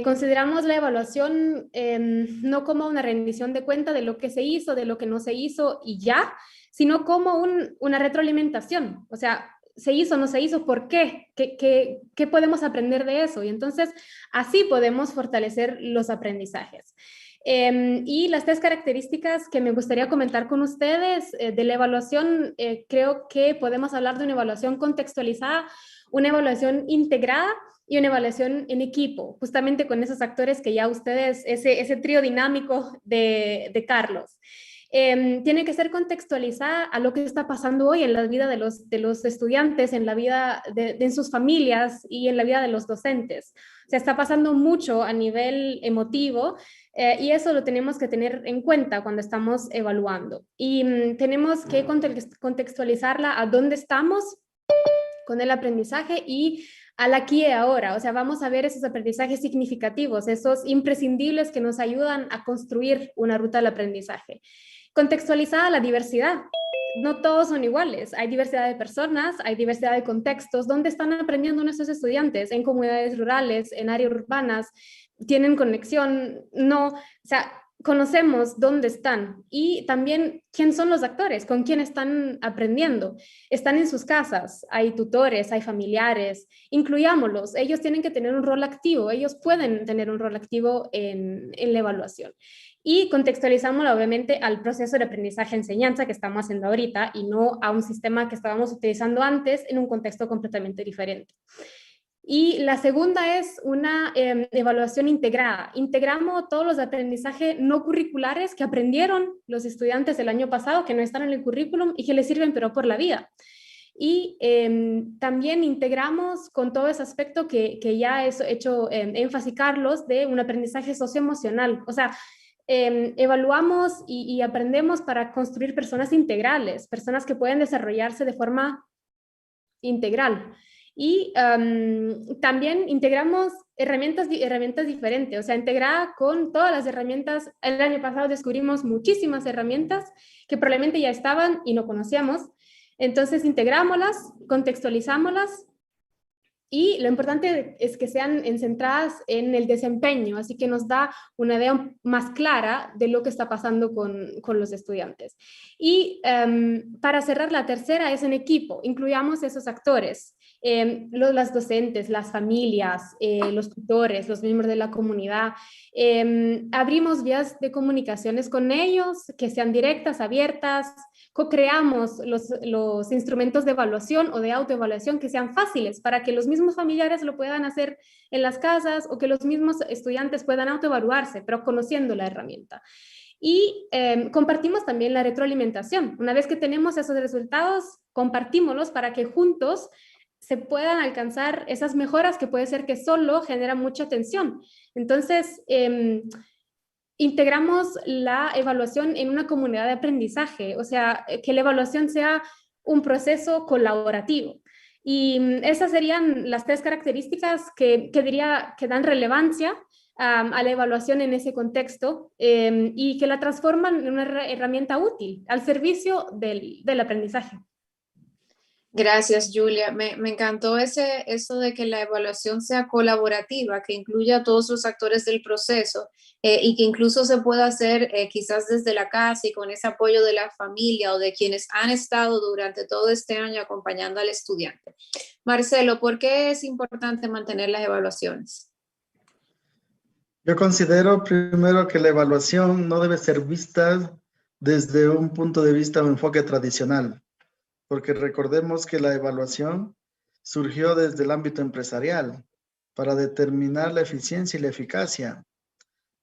consideramos la evaluación no como una rendición de cuenta de lo que se hizo, de lo que no se hizo y ya, sino como una retroalimentación. O sea, ¿se hizo o no se hizo? ¿Por qué? ¿Qué podemos aprender de eso? Y entonces, así podemos fortalecer los aprendizajes. Y las tres características que me gustaría comentar con ustedes de la evaluación, creo que podemos hablar de una evaluación contextualizada, una evaluación integrada y una evaluación en equipo, justamente con esos actores que ya ustedes, ese trío dinámico de Carlos. Tiene que ser contextualizada a lo que está pasando hoy en la vida de los estudiantes, en la vida de sus familias y en la vida de los docentes. O sea, está pasando mucho a nivel emotivo y eso lo tenemos que tener en cuenta cuando estamos evaluando. Y tenemos que contextualizarla a dónde estamos con el aprendizaje y al aquí y ahora. O sea, vamos a ver esos aprendizajes significativos, esos imprescindibles que nos ayudan a construir una ruta del aprendizaje. Contextualizada la diversidad. No todos son iguales, hay diversidad de personas, hay diversidad de contextos. ¿Dónde están aprendiendo nuestros estudiantes? En comunidades rurales, en áreas urbanas, ¿tienen conexión? No, o sea, conocemos dónde están y también quién son los actores, con quién están aprendiendo. Están en sus casas, hay tutores, hay familiares, incluyámoslos. Ellos tienen que tener un rol activo, ellos pueden tener un rol activo en la evaluación. Y contextualizamos obviamente al proceso de aprendizaje-enseñanza que estamos haciendo ahorita y no a un sistema que estábamos utilizando antes en un contexto completamente diferente. Y la segunda es una evaluación integrada. Integramos todos los aprendizajes no curriculares que aprendieron los estudiantes el año pasado, que no están en el currículum y que les sirven pero por la vida. Y también integramos con todo ese aspecto que ya he hecho énfasis, Carlos, de un aprendizaje socioemocional. O sea, evaluamos y aprendemos para construir personas integrales, personas que pueden desarrollarse de forma integral. Y también integramos herramientas diferentes, o sea, integrada con todas las herramientas. El año pasado descubrimos muchísimas herramientas que probablemente ya estaban y no conocíamos. Entonces integrámoslas, contextualizámoslas, y lo importante es que sean centradas en el desempeño, así que nos da una idea más clara de lo que está pasando con los estudiantes. Y para cerrar, la tercera es en equipo, incluyamos esos actores, las docentes, las familias, los tutores, los miembros de la comunidad. Abrimos vías de comunicaciones con ellos que sean directas, abiertas. Co-creamos los instrumentos de evaluación o de autoevaluación que sean fáciles para que los mismos familiares lo puedan hacer en las casas o que los mismos estudiantes puedan autoevaluarse, pero conociendo la herramienta. Y compartimos también la retroalimentación. Una vez que tenemos esos resultados, compartímoslos para que juntos se puedan alcanzar esas mejoras que puede ser que solo generan mucha tensión. Entonces, integramos la evaluación en una comunidad de aprendizaje, o sea, que la evaluación sea un proceso colaborativo. Y esas serían las tres características que diría que dan relevancia a la evaluación en ese contexto y que la transforman en una herramienta útil al servicio del aprendizaje. Gracias, Julia. Me encantó eso de que la evaluación sea colaborativa, que incluya a todos los actores del proceso y que incluso se pueda hacer quizás desde la casa y con ese apoyo de la familia o de quienes han estado durante todo este año acompañando al estudiante. Marcelo, ¿por qué es importante mantener las evaluaciones? Yo considero primero que la evaluación no debe ser vista desde un punto de vista o enfoque tradicional, porque recordemos que la evaluación surgió desde el ámbito empresarial para determinar la eficiencia y la eficacia.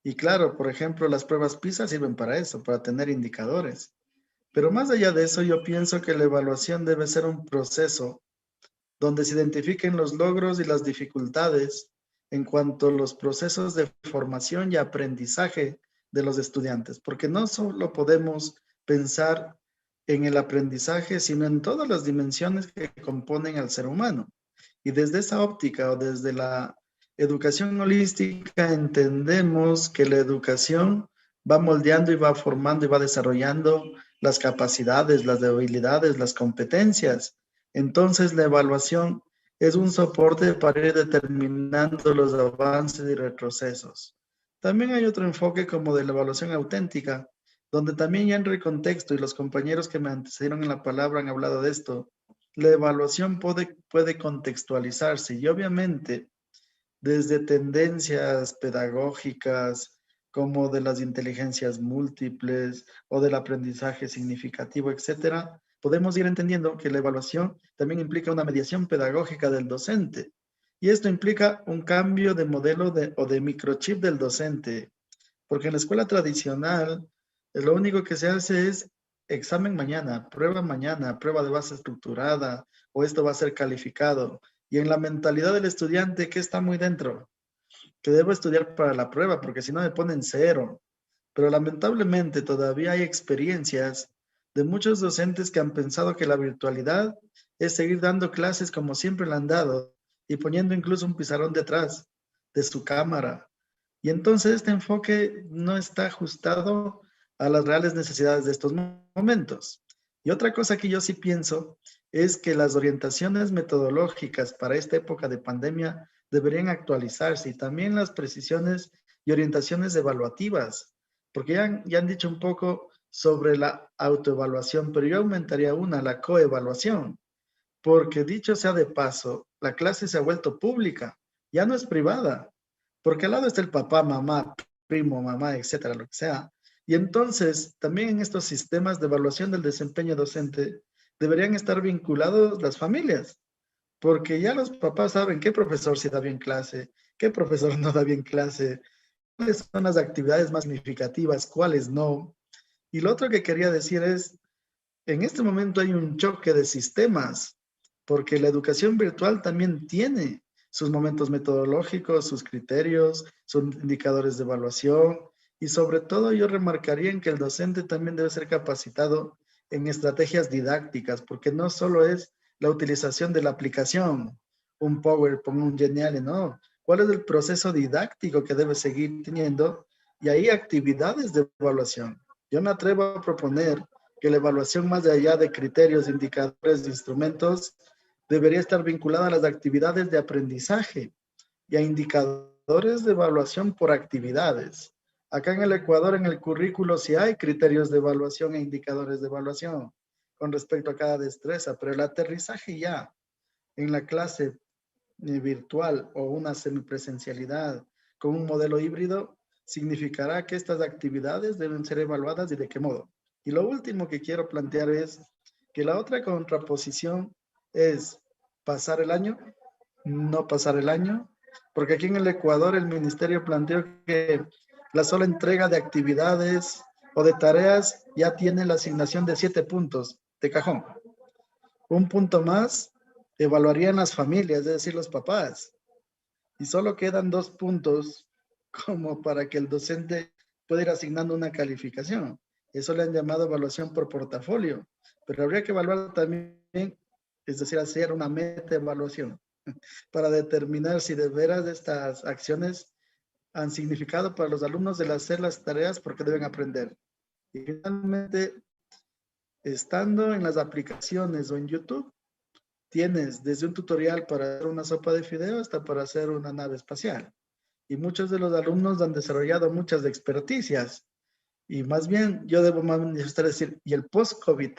Y claro, por ejemplo, las pruebas PISA sirven para eso, para tener indicadores. Pero más allá de eso, yo pienso que la evaluación debe ser un proceso donde se identifiquen los logros y las dificultades en cuanto a los procesos de formación y aprendizaje de los estudiantes, porque no solo podemos pensar en el aprendizaje, sino en todas las dimensiones que componen al ser humano. Y desde esa óptica o desde la educación holística entendemos que la educación va moldeando y va formando y va desarrollando las capacidades, las habilidades, las competencias. Entonces la evaluación es un soporte para ir determinando los avances y retrocesos. También hay otro enfoque como de la evaluación auténtica, donde también ya en el contexto, y los compañeros que me antecedieron en la palabra han hablado de esto, la evaluación puede contextualizarse y obviamente desde tendencias pedagógicas como de las inteligencias múltiples o del aprendizaje significativo, etcétera, podemos ir entendiendo que la evaluación también implica una mediación pedagógica del docente. Y esto implica un cambio de modelo o de microchip del docente, porque en la escuela tradicional lo único que se hace es examen mañana, prueba de base estructurada, o esto va a ser calificado. Y en la mentalidad del estudiante, ¿qué está muy dentro? Que debo estudiar para la prueba, porque si no me ponen 0. Pero lamentablemente todavía hay experiencias de muchos docentes que han pensado que la virtualidad es seguir dando clases como siempre la han dado y poniendo incluso un pizarrón detrás de su cámara. Y entonces este enfoque no está ajustado a las reales necesidades de estos momentos. Y otra cosa que yo sí pienso es que las orientaciones metodológicas para esta época de pandemia deberían actualizarse y también las precisiones y orientaciones evaluativas, porque ya han dicho un poco sobre la autoevaluación, pero yo aumentaría la coevaluación, porque dicho sea de paso, la clase se ha vuelto pública, ya no es privada, porque al lado está el papá, mamá, primo, mamá, etcétera, lo que sea. Y entonces, también en estos sistemas de evaluación del desempeño docente, deberían estar vinculados las familias, porque ya los papás saben qué profesor sí da bien clase, qué profesor no da bien clase, cuáles son las actividades más significativas, cuáles no. Y lo otro que quería decir es, en este momento hay un choque de sistemas, porque la educación virtual también tiene sus momentos metodológicos, sus criterios, sus indicadores de evaluación, Y sobre todo yo remarcaría en que el docente también debe ser capacitado en estrategias didácticas, porque no solo es la utilización de la aplicación, un PowerPoint, un Geniali, no. ¿Cuál es el proceso didáctico que debe seguir teniendo? Y hay actividades de evaluación. Yo me atrevo a proponer que la evaluación, más allá de criterios, indicadores, instrumentos, debería estar vinculada a las actividades de aprendizaje y a indicadores de evaluación por actividades. Acá en el Ecuador, en el currículo, sí hay criterios de evaluación e indicadores de evaluación con respecto a cada destreza, pero el aterrizaje ya en la clase virtual o una semipresencialidad con un modelo híbrido significará que estas actividades deben ser evaluadas y de qué modo. Y lo último que quiero plantear es que la otra contraposición es pasar el año, no pasar el año, porque aquí en el Ecuador el ministerio planteó que la sola entrega de actividades o de tareas ya tiene la asignación de 7 puntos de cajón. Un punto más evaluarían las familias, es decir, los papás. Y solo quedan 2 puntos como para que el docente pueda ir asignando una calificación. Eso le han llamado evaluación por portafolio. Pero habría que evaluar también, es decir, hacer una meta evaluación para determinar si de veras estas acciones han significado para los alumnos el hacer las tareas porque deben aprender. Y finalmente, estando en las aplicaciones o en YouTube, tienes desde un tutorial para hacer una sopa de fideo hasta para hacer una nave espacial. Y muchos de los alumnos han desarrollado muchas experticias. Y más bien, yo debo manifestar decir, y el post-COVID,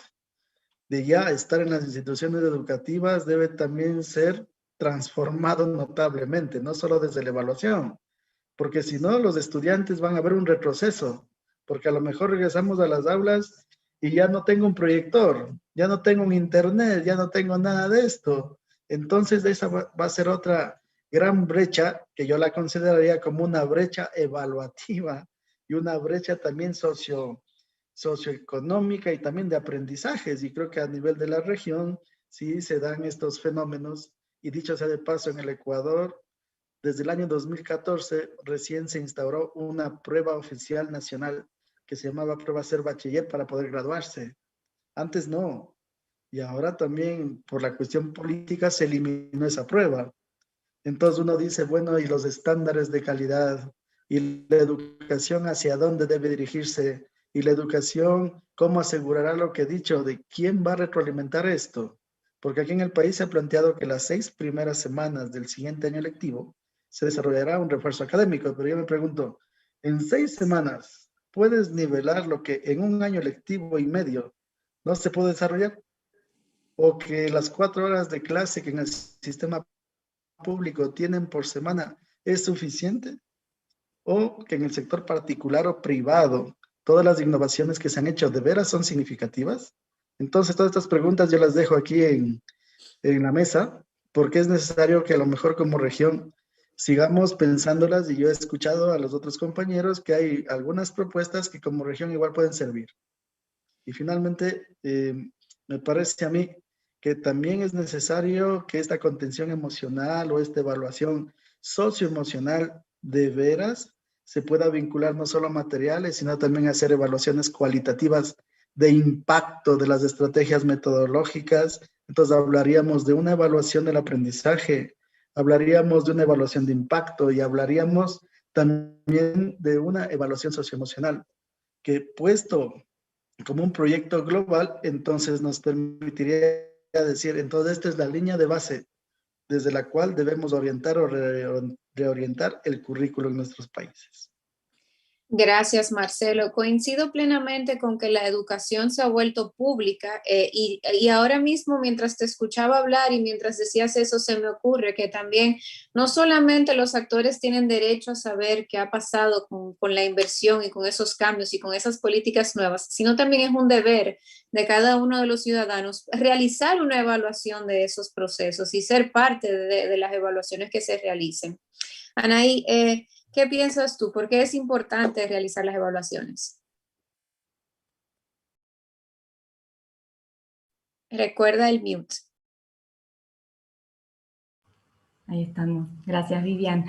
de ya estar en las instituciones educativas, debe también ser transformado notablemente, no solo desde la evaluación, porque si no, los estudiantes van a ver un retroceso, porque a lo mejor regresamos a las aulas y ya no tengo un proyector, ya no tengo un internet, ya no tengo nada de esto. Entonces, esa va a ser otra gran brecha que yo la consideraría como una brecha evaluativa y una brecha también socioeconómica y también de aprendizajes. Y creo que a nivel de la región sí se dan estos fenómenos. Y dicho sea de paso, en el Ecuador, desde el año 2014 recién se instauró una prueba oficial nacional que se llamaba prueba Ser Bachiller para poder graduarse. Antes no. Y ahora también por la cuestión política se eliminó esa prueba. Entonces uno dice, bueno, ¿y los estándares de calidad? ¿Y la educación hacia dónde debe dirigirse? ¿Y la educación cómo asegurará lo que he dicho de quién va a retroalimentar esto? Porque aquí en el país se ha planteado que las 6 primeras semanas del siguiente año lectivo se desarrollará un refuerzo académico, pero yo me pregunto, en 6 semanas puedes nivelar lo que en un año lectivo y medio no se puede desarrollar, o que las 4 horas de clase que en el sistema público tienen por semana es suficiente, o que en el sector particular o privado todas las innovaciones que se han hecho de veras son significativas. Entonces todas estas preguntas yo las dejo aquí en la mesa, porque es necesario que a lo mejor como región sigamos pensándolas, y yo he escuchado a los otros compañeros que hay algunas propuestas que como región igual pueden servir. Y finalmente, me parece a mí que también es necesario que esta contención emocional o esta evaluación socioemocional de veras se pueda vincular no solo a materiales, sino también a hacer evaluaciones cualitativas de impacto de las estrategias metodológicas. Entonces hablaríamos de una evaluación del aprendizaje, hablaríamos de una evaluación de impacto y hablaríamos también de una evaluación socioemocional, que puesto como un proyecto global, entonces nos permitiría decir, entonces esta es la línea de base desde la cual debemos orientar o reorientar el currículo en nuestros países. Gracias, Marcelo. Coincido plenamente con que la educación se ha vuelto pública y ahora mismo, mientras te escuchaba hablar y mientras decías eso, se me ocurre que también no solamente los actores tienen derecho a saber qué ha pasado con la inversión y con esos cambios y con esas políticas nuevas, sino también es un deber de cada uno de los ciudadanos realizar una evaluación de esos procesos y ser parte de las evaluaciones que se realicen. Anaí, ¿qué piensas tú? ¿Por qué es importante realizar las evaluaciones? Recuerda el mute. Ahí estamos. Gracias, Vivian.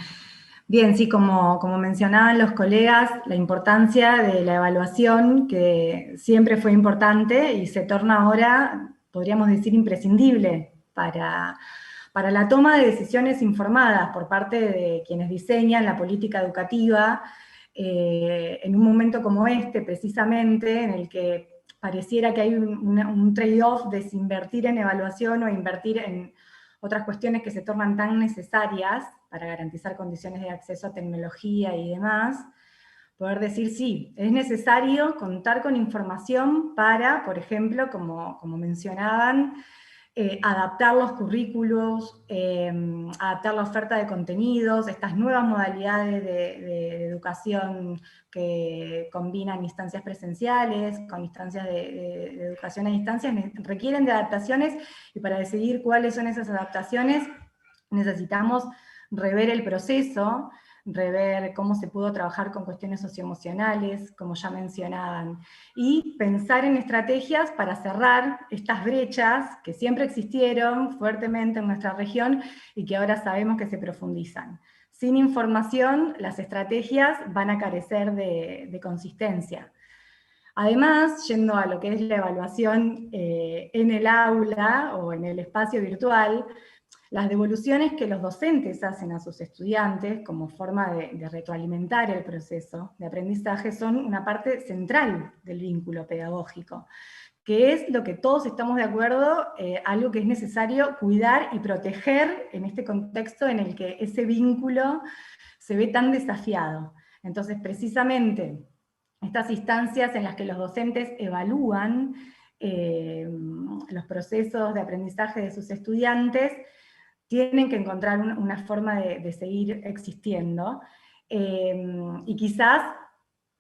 Bien, sí, como mencionaban los colegas, la importancia de la evaluación, que siempre fue importante y se torna ahora, podríamos decir, imprescindible para la toma de decisiones informadas por parte de quienes diseñan la política educativa, en un momento como este, precisamente, en el que pareciera que hay un trade-off de si invertir en evaluación o invertir en otras cuestiones que se tornan tan necesarias para garantizar condiciones de acceso a tecnología y demás, poder decir sí, es necesario contar con información para, por ejemplo, como mencionaban, adaptar los currículos, adaptar la oferta de contenidos, estas nuevas modalidades de educación que combinan instancias presenciales con instancias de educación a distancia, requieren de adaptaciones, y para decidir cuáles son esas adaptaciones necesitamos rever el proceso, rever cómo se pudo trabajar con cuestiones socioemocionales, como ya mencionaban, y pensar en estrategias para cerrar estas brechas que siempre existieron fuertemente en nuestra región y que ahora sabemos que se profundizan. Sin información, las estrategias van a carecer de consistencia. Además, yendo a lo que es la evaluación en el aula o en el espacio virtual, las devoluciones que los docentes hacen a sus estudiantes como forma de retroalimentar el proceso de aprendizaje son una parte central del vínculo pedagógico, que es lo que todos estamos de acuerdo, algo que es necesario cuidar y proteger en este contexto en el que ese vínculo se ve tan desafiado. Entonces, precisamente, estas instancias en las que los docentes evalúan los procesos de aprendizaje de sus estudiantes tienen que encontrar una forma de seguir existiendo, y quizás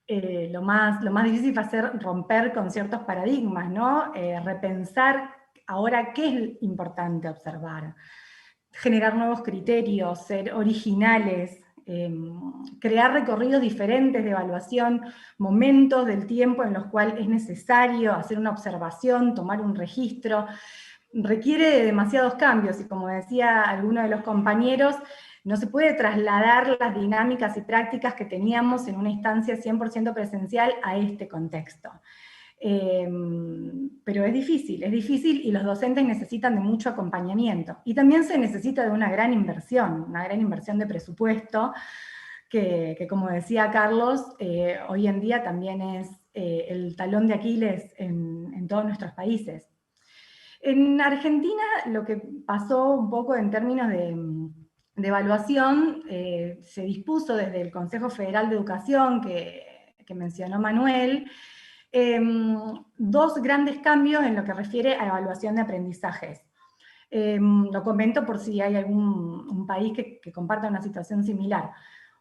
lo más difícil va a ser romper con ciertos paradigmas, ¿no? Repensar ahora qué es importante observar, generar nuevos criterios, ser originales, crear recorridos diferentes de evaluación, momentos del tiempo en los cuales es necesario hacer una observación, tomar un registro. Requiere de demasiados cambios, y como decía alguno de los compañeros, no se puede trasladar las dinámicas y prácticas que teníamos en una instancia 100% presencial a este contexto. Pero es difícil y los docentes necesitan de mucho acompañamiento. Y también se necesita de una gran inversión de presupuesto, que como decía Carlos, hoy en día también es el talón de Aquiles en todos nuestros países. En Argentina lo que pasó un poco en términos de evaluación, se dispuso desde el Consejo Federal de Educación, que mencionó Manuel, dos grandes cambios en lo que refiere a evaluación de aprendizajes. Lo comento por si hay algún país que comparta una situación similar.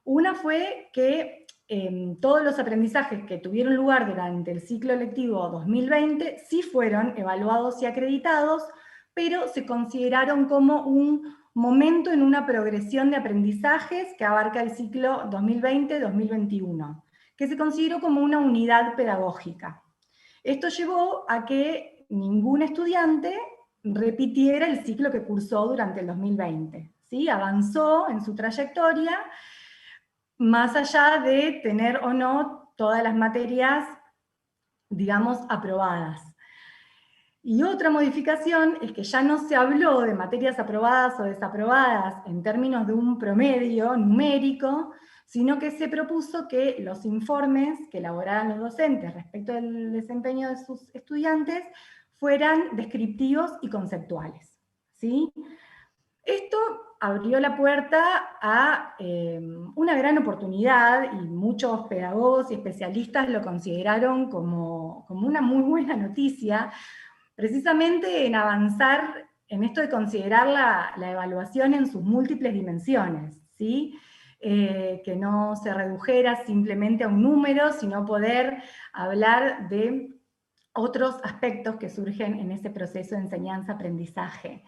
Una fue que todos los aprendizajes que tuvieron lugar durante el ciclo lectivo 2020 sí fueron evaluados y acreditados, pero se consideraron como un momento en una progresión de aprendizajes que abarca el ciclo 2020-2021, que se consideró como una unidad pedagógica. Esto llevó a que ningún estudiante repitiera el ciclo que cursó durante el 2020, ¿sí? Avanzó en su trayectoria, más allá de tener o no todas las materias, digamos, aprobadas. Y otra modificación es que ya no se habló de materias aprobadas o desaprobadas en términos de un promedio numérico, sino que se propuso que los informes que elaboraran los docentes respecto del desempeño de sus estudiantes fueran descriptivos y conceptuales, ¿sí? Esto abrió la puerta a una gran oportunidad, y muchos pedagogos y especialistas lo consideraron como una muy buena noticia, precisamente en avanzar en esto de considerar la evaluación en sus múltiples dimensiones, ¿sí? Que no se redujera simplemente a un número, sino poder hablar de otros aspectos que surgen en ese proceso de enseñanza-aprendizaje.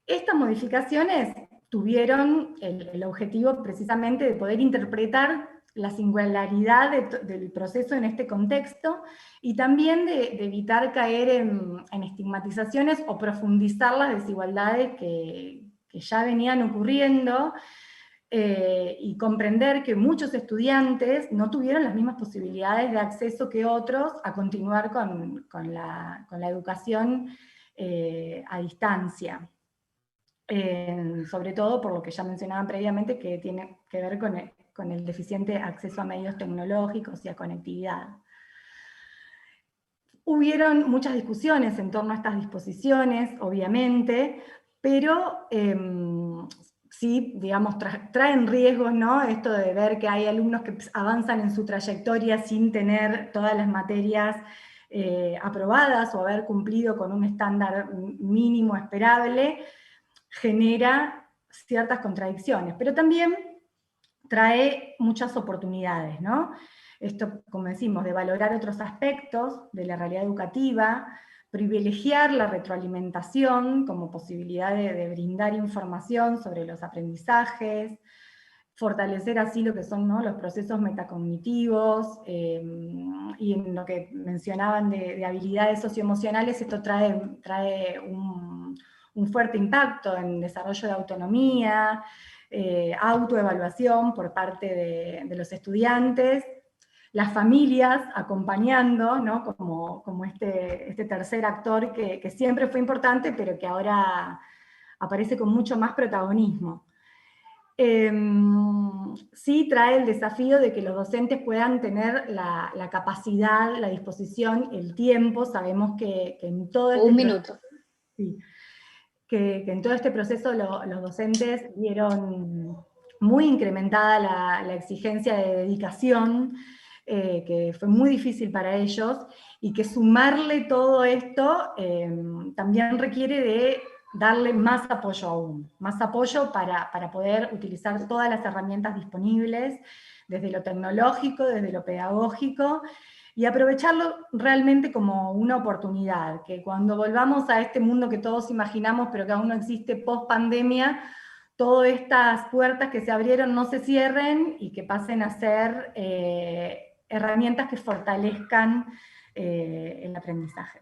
Estas modificaciones tuvieron el objetivo precisamente de poder interpretar la singularidad del proceso en este contexto, y también de evitar caer en estigmatizaciones o profundizar las desigualdades que ya venían ocurriendo, y comprender que muchos estudiantes no tuvieron las mismas posibilidades de acceso que otros a continuar con la educación a distancia. Sobre todo por lo que ya mencionaban previamente, que tiene que ver con el deficiente acceso a medios tecnológicos y a conectividad. Hubieron muchas discusiones en torno a estas disposiciones, obviamente, pero sí, digamos, traen riesgos, ¿no? Esto de ver que hay alumnos que avanzan en su trayectoria sin tener todas las materias aprobadas o haber cumplido con un estándar mínimo esperable, genera ciertas contradicciones, pero también trae muchas oportunidades, ¿no? Esto, como decimos, de valorar otros aspectos de la realidad educativa, privilegiar la retroalimentación como posibilidad de brindar información sobre los aprendizajes, fortalecer así lo que son, ¿no?, los procesos metacognitivos, y en lo que mencionaban de habilidades socioemocionales, esto trae un fuerte impacto en desarrollo de autonomía, autoevaluación por parte de los estudiantes, las familias acompañando, ¿no?, como este tercer actor que siempre fue importante, pero que ahora aparece con mucho más protagonismo. Sí trae el desafío de que los docentes puedan tener la capacidad, la disposición, el tiempo. Sabemos que en todo este minuto. Sí, que en todo este proceso los docentes vieron muy incrementada la exigencia de dedicación, que fue muy difícil para ellos, y que sumarle todo esto también requiere de darle más apoyo aún, más apoyo para poder utilizar todas las herramientas disponibles, desde lo tecnológico, desde lo pedagógico, y aprovecharlo realmente como una oportunidad, que cuando volvamos a este mundo que todos imaginamos, pero que aún no existe post pandemia, todas estas puertas que se abrieron no se cierren y que pasen a ser herramientas que fortalezcan el aprendizaje.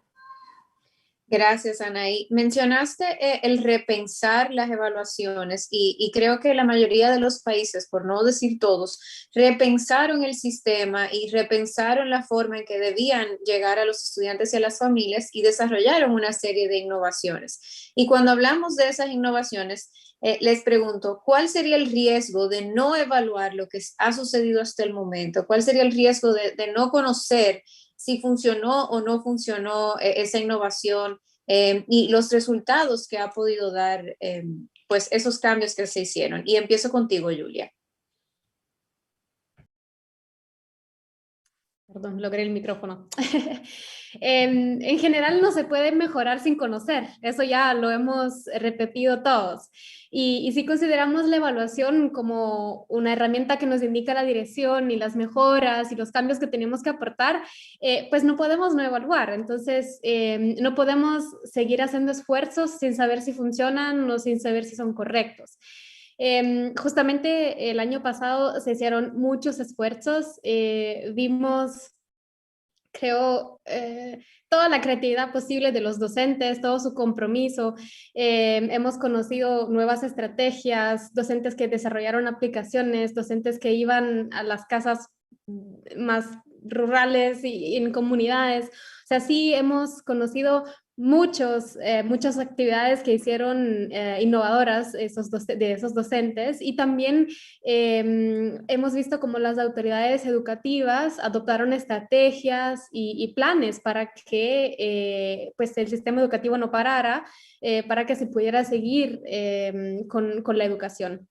Gracias, Anaí. Mencionaste el repensar las evaluaciones y creo que la mayoría de los países, por no decir todos, repensaron el sistema y repensaron la forma en que debían llegar a los estudiantes y a las familias y desarrollaron una serie de innovaciones. Y cuando hablamos de esas innovaciones, les pregunto, ¿cuál sería el riesgo de no evaluar lo que ha sucedido hasta el momento? ¿Cuál sería el riesgo de no conocer si funcionó o no funcionó esa innovación y los resultados que ha podido dar pues esos cambios que se hicieron? Y empiezo contigo, Julia. Perdón, logré el micrófono. En general no se puede mejorar sin conocer, eso ya lo hemos repetido todos. Y si consideramos la evaluación como una herramienta que nos indica la dirección y las mejoras y los cambios que tenemos que aportar, pues no podemos no evaluar. Entonces, no podemos seguir haciendo esfuerzos sin saber si funcionan o sin saber si son correctos. Justamente el año pasado se hicieron muchos esfuerzos, vimos, creo, toda la creatividad posible de los docentes, todo su compromiso. Hemos conocido nuevas estrategias, docentes que desarrollaron aplicaciones, docentes que iban a las casas más rurales y en comunidades. O sea, sí hemos conocido muchas actividades que hicieron innovadoras de esos docentes, y también hemos visto cómo las autoridades educativas adoptaron estrategias y planes para que pues el sistema educativo no parara, para que se pudiera seguir con la educación.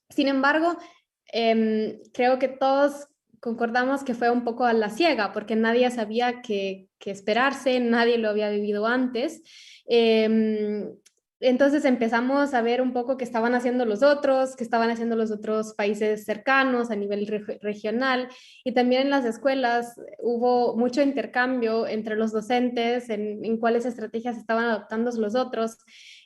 Sin embargo, creo que todos concordamos que fue un poco a la ciega, porque nadie sabía qué esperarse, nadie lo había vivido antes. Entonces empezamos a ver un poco qué estaban haciendo los otros, qué estaban haciendo los otros países cercanos a nivel regional, y también en las escuelas hubo mucho intercambio entre los docentes en cuáles estrategias estaban adoptando los otros,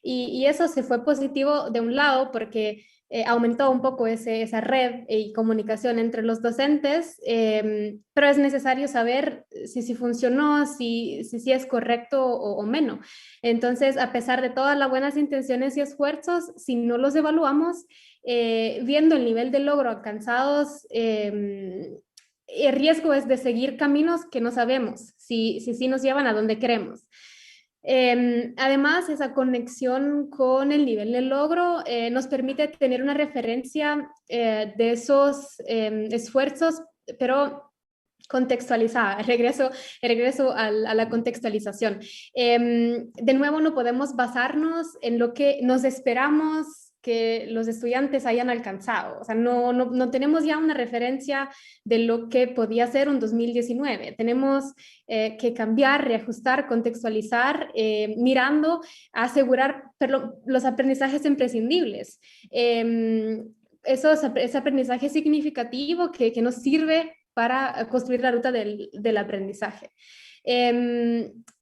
y eso se fue positivo de un lado porque aumentó un poco esa red y comunicación entre los docentes, pero es necesario saber si funcionó, si es correcto o menos. Entonces, a pesar de todas las buenas intenciones y esfuerzos, si no los evaluamos, viendo el nivel de logro alcanzados, el riesgo es de seguir caminos que no sabemos si nos llevan a donde queremos. Además, esa conexión con el nivel de logro nos permite tener una referencia de esos esfuerzos, pero contextualizada. Regreso a la contextualización. De nuevo, no podemos basarnos en lo que nos esperamos que los estudiantes hayan alcanzado. O sea, no tenemos ya una referencia de lo que podía ser un 2019. Tenemos que cambiar, reajustar, contextualizar, mirando a asegurar los aprendizajes imprescindibles. Ese aprendizaje significativo que nos sirve para construir la ruta del aprendizaje.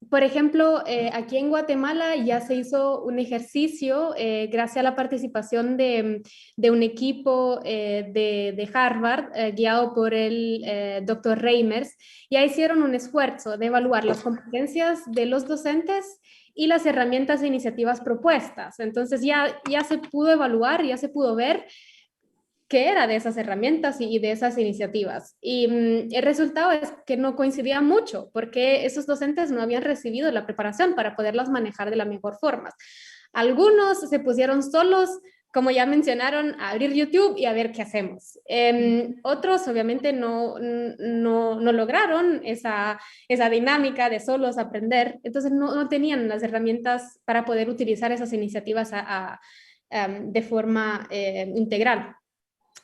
Por ejemplo, aquí en Guatemala ya se hizo un ejercicio gracias a la participación de un equipo de Harvard guiado por el Dr. Reimers. Ya hicieron un esfuerzo de evaluar las competencias de los docentes y las herramientas e iniciativas propuestas. Entonces ya se pudo evaluar, ya se pudo ver qué era de esas herramientas y de esas iniciativas. Y el resultado es que no coincidía mucho, porque esos docentes no habían recibido la preparación para poderlas manejar de la mejor forma. Algunos se pusieron solos, como ya mencionaron, a abrir YouTube y a ver qué hacemos. Otros obviamente no lograron esa dinámica de solos aprender, entonces no tenían las herramientas para poder utilizar esas iniciativas de forma integral.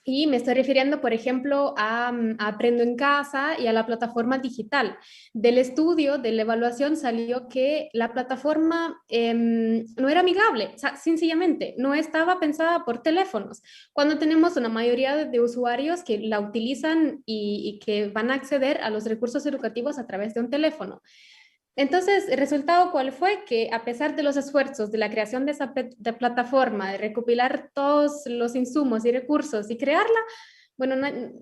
Y me estoy refiriendo, por ejemplo, a Aprendo en Casa y a la plataforma digital. Del estudio, de la evaluación, salió que la plataforma no era amigable, o sea, sencillamente no estaba pensada por teléfonos. Cuando tenemos una mayoría de usuarios que la utilizan y que van a acceder a los recursos educativos a través de un teléfono. Entonces, ¿el resultado cuál fue? Que a pesar de los esfuerzos de la creación de esa plataforma, de recopilar todos los insumos y recursos y crearla, bueno,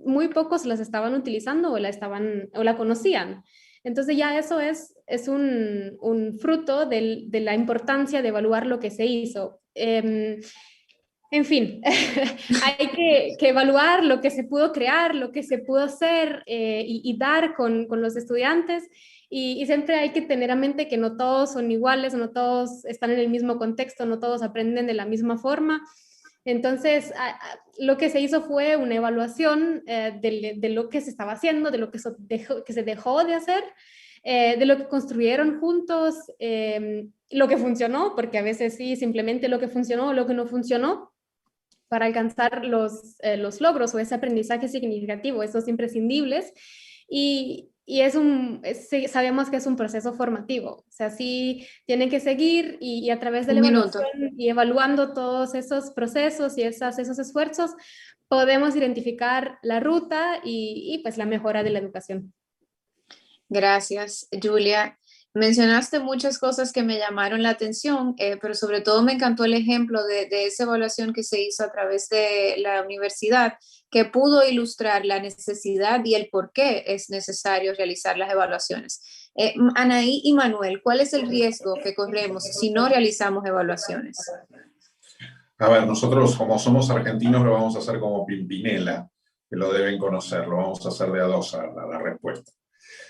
muy pocos las estaban utilizando o la conocían. Entonces ya eso es un fruto de la importancia de evaluar lo que se hizo. En fin, hay que evaluar lo que se pudo crear, lo que se pudo hacer y dar con los estudiantes. Y siempre hay que tener a mente que no todos son iguales, no todos están en el mismo contexto, no todos aprenden de la misma forma. Entonces, lo que se hizo fue una evaluación de lo que se estaba haciendo, de lo que se dejó de hacer, de lo que construyeron juntos, lo que funcionó, porque a veces sí, simplemente lo que funcionó o lo que no funcionó, para alcanzar los logros o ese aprendizaje significativo, esos imprescindibles. Y sabemos que es un proceso formativo, o sea, sí tienen que seguir y a través de la evaluación y evaluando todos esos procesos y esos esfuerzos, podemos identificar la ruta y pues la mejora de la educación. Gracias, Julia. Mencionaste muchas cosas que me llamaron la atención, pero sobre todo me encantó el ejemplo de esa evaluación que se hizo a través de la universidad, que pudo ilustrar la necesidad y el por qué es necesario realizar las evaluaciones. Anaí y Manuel, ¿cuál es el riesgo que corremos si no realizamos evaluaciones? A ver, nosotros como somos argentinos lo vamos a hacer como Pimpinela, que lo deben conocer, lo vamos a hacer de a dos a la respuesta.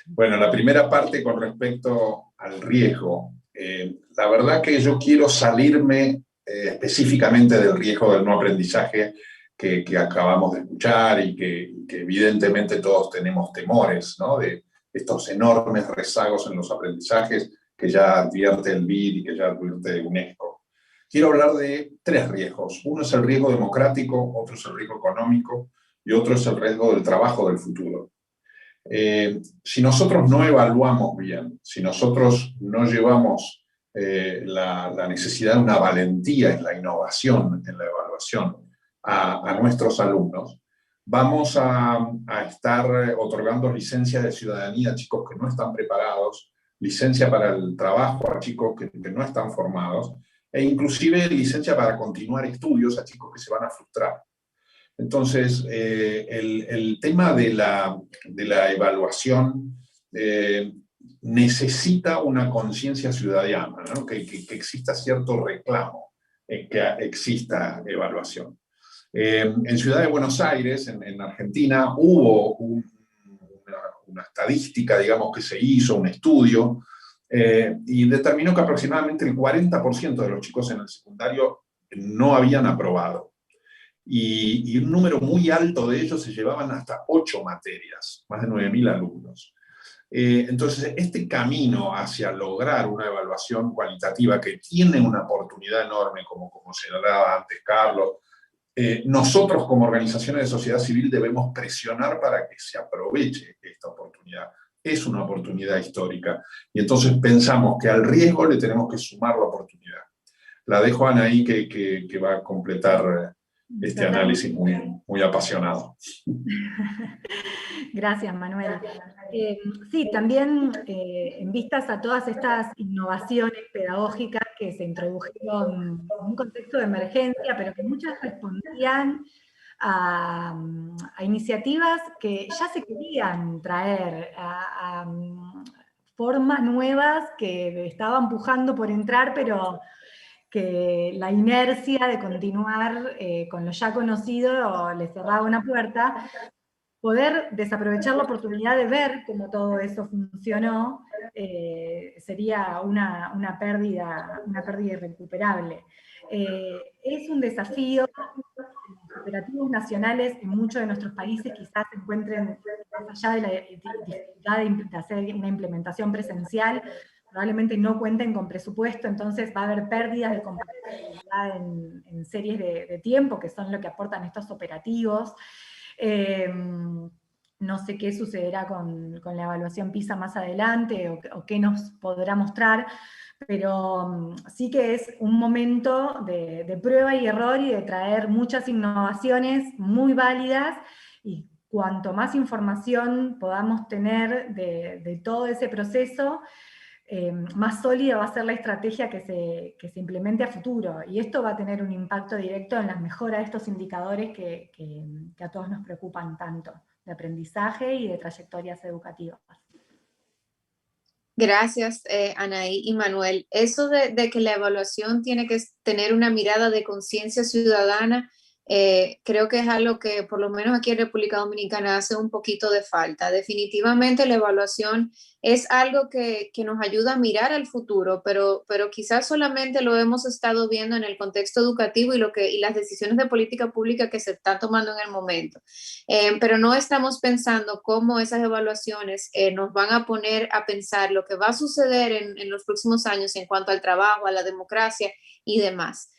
Bueno, la primera parte con respecto al riesgo. La verdad que yo quiero salirme específicamente del riesgo del no aprendizaje que acabamos de escuchar y que evidentemente todos tenemos temores, ¿no? De estos enormes rezagos en los aprendizajes que ya advierte el BID y que ya advierte UNESCO. Quiero hablar de tres riesgos. Uno es el riesgo democrático, otro es el riesgo económico y otro es el riesgo del trabajo del futuro. Si nosotros no evaluamos bien, si nosotros no llevamos la necesidad de una valentía en la innovación, en la evaluación a nuestros alumnos, vamos a estar otorgando licencia de ciudadanía a chicos que no están preparados, licencia para el trabajo a chicos que no están formados, e inclusive licencia para continuar estudios a chicos que se van a frustrar. Entonces, el tema de la evaluación necesita una conciencia ciudadana, ¿no? que exista cierto reclamo en que exista evaluación. En Ciudad de Buenos Aires, en Argentina, hubo una estadística, digamos, que se hizo, un estudio, y determinó que aproximadamente el 40% de los chicos en el secundario no habían aprobado. Y un número muy alto de ellos se llevaban hasta 8 materias, más de 9.000 alumnos. Entonces, este camino hacia lograr una evaluación cualitativa que tiene una oportunidad enorme, como señalaba antes Carlos, nosotros como organizaciones de sociedad civil debemos presionar para que se aproveche esta oportunidad. Es una oportunidad histórica. Y entonces pensamos que al riesgo le tenemos que sumar la oportunidad. La dejo a Anaí que va a completar este análisis muy apasionado. Gracias, Manuel. Sí, también en vistas a todas estas innovaciones pedagógicas que se introdujeron en un contexto de emergencia, pero que muchas respondían a iniciativas que ya se querían traer, a formas nuevas que estaban pujando por entrar, pero que la inercia de continuar con lo ya conocido les cerraba una puerta. Poder desaprovechar la oportunidad de ver cómo todo eso funcionó sería una pérdida irrecuperable. Es un desafío. Los operativos nacionales en muchos de nuestros países quizás se encuentren más allá de la dificultad de hacer una implementación presencial, probablemente no cuenten con presupuesto, entonces va a haber pérdidas de compatibilidad en series de tiempo, que son lo que aportan estos operativos. No sé qué sucederá con la evaluación PISA más adelante, o qué nos podrá mostrar, pero sí que es un momento de prueba y error y de traer muchas innovaciones muy válidas, y cuanto más información podamos tener de todo ese proceso, más sólida va a ser la estrategia que se implemente a futuro, y esto va a tener un impacto directo en la mejora de estos indicadores que a todos nos preocupan tanto, de aprendizaje y de trayectorias educativas. Gracias, Anaí y Manuel. Eso de que la evaluación tiene que tener una mirada de conciencia ciudadana, creo que es algo que por lo menos aquí en República Dominicana hace un poquito de falta. Definitivamente la evaluación es algo que nos ayuda a mirar al futuro, pero quizás solamente lo hemos estado viendo en el contexto educativo y las decisiones de política pública que se están tomando en el momento. Pero no estamos pensando cómo esas evaluaciones nos van a poner a pensar lo que va a suceder en los próximos años en cuanto al trabajo, a la democracia y demás.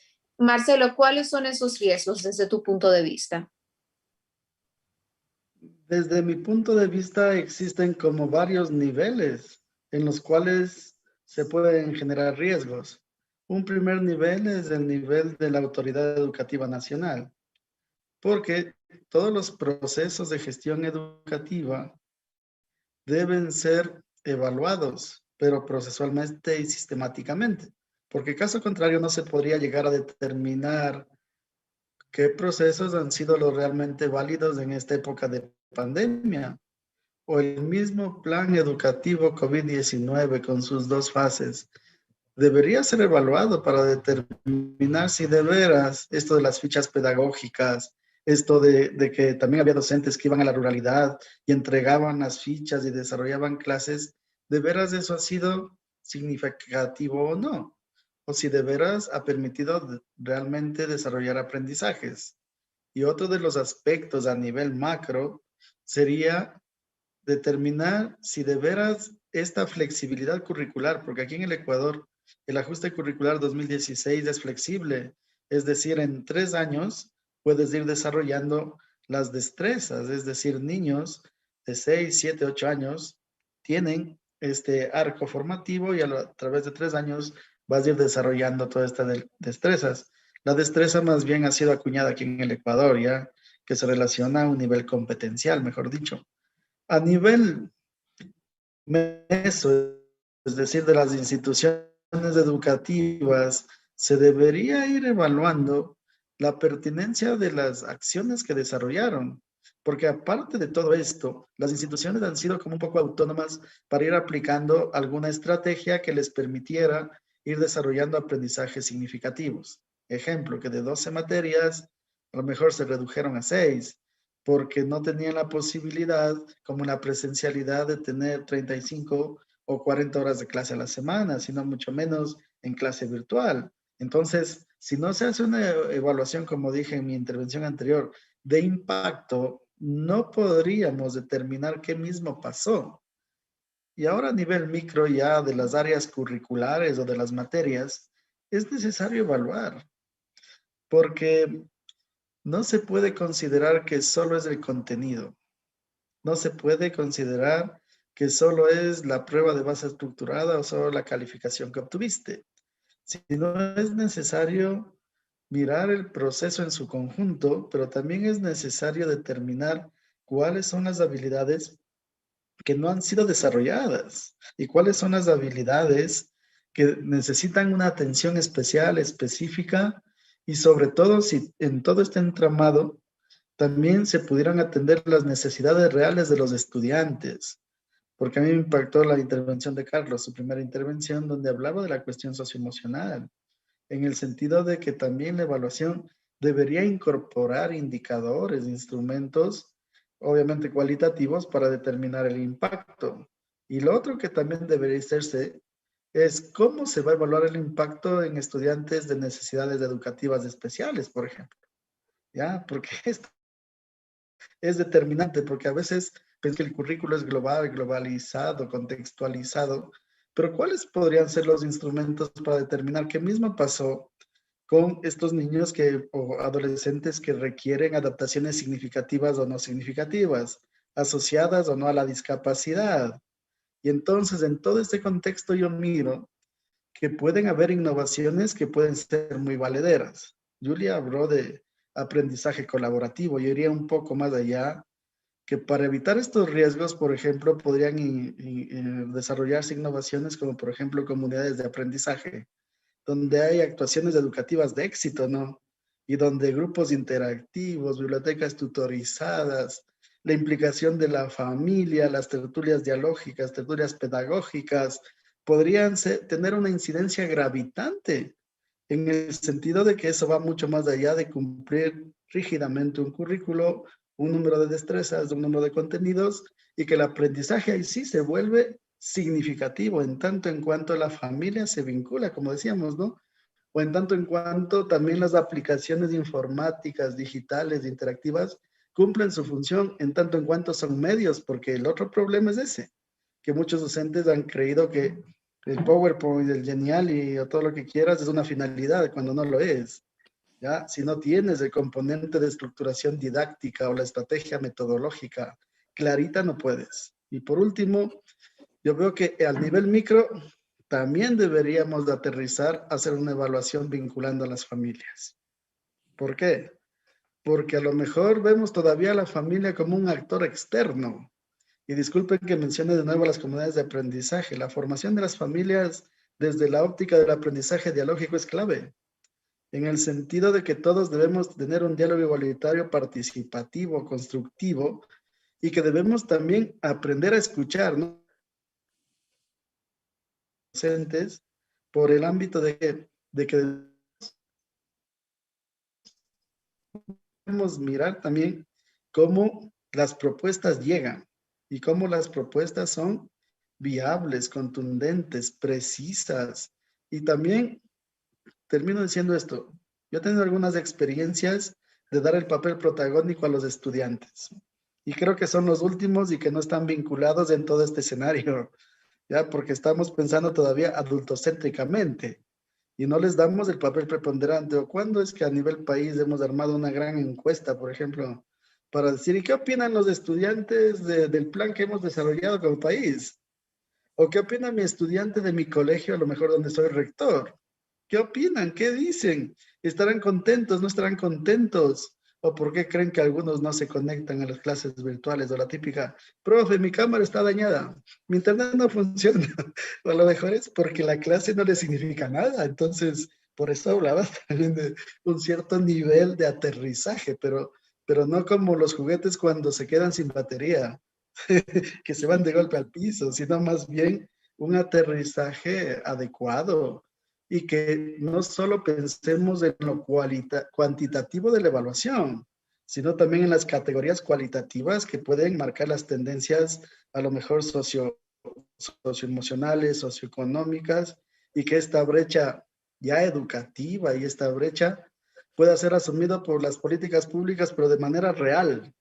Marcelo, ¿cuáles son esos riesgos desde tu punto de vista? Desde mi punto de vista existen como varios niveles en los cuales se pueden generar riesgos. Un primer nivel es el nivel de la Autoridad Educativa Nacional, porque todos los procesos de gestión educativa deben ser evaluados, pero procesualmente y sistemáticamente, porque caso contrario no se podría llegar a determinar qué procesos han sido los realmente válidos en esta época de pandemia, o el mismo plan educativo COVID-19 con sus 2 fases. Debería ser evaluado para determinar si de veras esto de las fichas pedagógicas, esto de que también había docentes que iban a la ruralidad y entregaban las fichas y desarrollaban clases, de veras eso ha sido significativo o no, o si de veras ha permitido realmente desarrollar aprendizajes. Y otro de los aspectos a nivel macro sería determinar si de veras esta flexibilidad curricular, porque aquí en el Ecuador el ajuste curricular 2016 es flexible, es decir, en 3 años puedes ir desarrollando las destrezas, es decir, niños de 6, 7, 8 años tienen este arco formativo y a través de 3 años vas a ir desarrollando todas estas destrezas. La destreza más bien ha sido acuñada aquí en el Ecuador, ya que se relaciona a un nivel competencial, mejor dicho. A nivel meso, es decir, de las instituciones educativas, se debería ir evaluando la pertinencia de las acciones que desarrollaron. Porque aparte de todo esto, las instituciones han sido como un poco autónomas para ir aplicando alguna estrategia que les permitiera ir desarrollando aprendizajes significativos. Ejemplo, que de 12 materias, a lo mejor se redujeron a 6, porque no tenían la posibilidad, como la presencialidad, de tener 35 o 40 horas de clase a la semana, sino mucho menos en clase virtual. Entonces, si no se hace una evaluación, como dije en mi intervención anterior, de impacto, no podríamos determinar qué mismo pasó. Y ahora a nivel micro ya de las áreas curriculares o de las materias, es necesario evaluar, porque no se puede considerar que solo es el contenido. No se puede considerar que solo es la prueba de base estructurada o solo la calificación que obtuviste. Sino es necesario mirar el proceso en su conjunto, pero también es necesario determinar cuáles son las habilidades que no han sido desarrolladas y cuáles son las habilidades que necesitan una atención especial, específica, y sobre todo si en todo este entramado también se pudieran atender las necesidades reales de los estudiantes. Porque a mí me impactó la intervención de Carlos, su primera intervención, donde hablaba de la cuestión socioemocional, en el sentido de que también la evaluación debería incorporar indicadores, instrumentos, obviamente cualitativos, para determinar el impacto. Y lo otro que también debería hacerse es cómo se va a evaluar el impacto en estudiantes de necesidades educativas especiales, por ejemplo. ¿Ya? Porque esto es determinante, porque a veces pensé que el currículo es global, globalizado, contextualizado, pero ¿cuáles podrían ser los instrumentos para determinar qué mismo pasó con estos niños o adolescentes que requieren adaptaciones significativas o no significativas, asociadas o no a la discapacidad? Y entonces, en todo este contexto, yo miro que pueden haber innovaciones que pueden ser muy valederas. Julia habló de aprendizaje colaborativo. Yo iría un poco más allá, que para evitar estos riesgos, por ejemplo, podrían desarrollarse innovaciones como, por ejemplo, comunidades de aprendizaje, donde hay actuaciones educativas de éxito, ¿no? Y donde grupos interactivos, bibliotecas tutorizadas, la implicación de la familia, las tertulias dialógicas, tertulias pedagógicas, podrían tener una incidencia gravitante, en el sentido de que eso va mucho más allá de cumplir rígidamente un currículo, un número de destrezas, un número de contenidos, y que el aprendizaje ahí sí se vuelve significativo en tanto en cuanto la familia se vincula, como decíamos, ¿no? O en tanto en cuanto también las aplicaciones informáticas, digitales, interactivas, cumplen su función en tanto en cuanto son medios, porque el otro problema es ese, que muchos docentes han creído que el PowerPoint, el Genial o todo lo que quieras es una finalidad, cuando no lo es. ¿Ya? Si no tienes el componente de estructuración didáctica o la estrategia metodológica clarita, no puedes. Y por último, yo veo que al nivel micro también deberíamos de aterrizar, hacer una evaluación vinculando a las familias. ¿Por qué? Porque a lo mejor vemos todavía a la familia como un actor externo. Y disculpen que mencione de nuevo las comunidades de aprendizaje. La formación de las familias desde la óptica del aprendizaje dialógico es clave, en el sentido de que todos debemos tener un diálogo igualitario, participativo, constructivo, y que debemos también aprender a escuchar, ¿no? Docentes, por el ámbito de que debemos mirar también cómo las propuestas llegan y cómo las propuestas son viables, contundentes, precisas. Y también termino diciendo esto. Yo he tenido algunas experiencias de dar el papel protagónico a los estudiantes. Y creo que son los últimos y que no están vinculados en todo este escenario, ¿ya? Porque estamos pensando todavía adultocéntricamente y no les damos el papel preponderante. ¿O cuándo es que a nivel país hemos armado una gran encuesta, por ejemplo, para decir, ¿y qué opinan los estudiantes del plan que hemos desarrollado como país? ¿O qué opina mi estudiante de mi colegio, a lo mejor donde soy rector? ¿Qué opinan? ¿Qué dicen? ¿Estarán contentos? ¿No estarán contentos? ¿O por qué creen que algunos no se conectan a las clases virtuales? O la típica, profe, mi cámara está dañada, mi internet no funciona. O a lo mejor es porque la clase no le significa nada. Entonces, Por eso hablabas también de un cierto nivel de aterrizaje, pero no como los juguetes cuando se quedan sin batería, que se van de golpe al piso, sino más bien un aterrizaje adecuado y que no solo pensemos en lo cuantitativo de la evaluación, sino también en las categorías cualitativas que pueden marcar las tendencias a lo mejor socioemocionales, socioeconómicas, y que esta brecha ya educativa y esta brecha pueda ser asumida por las políticas públicas, pero de manera real.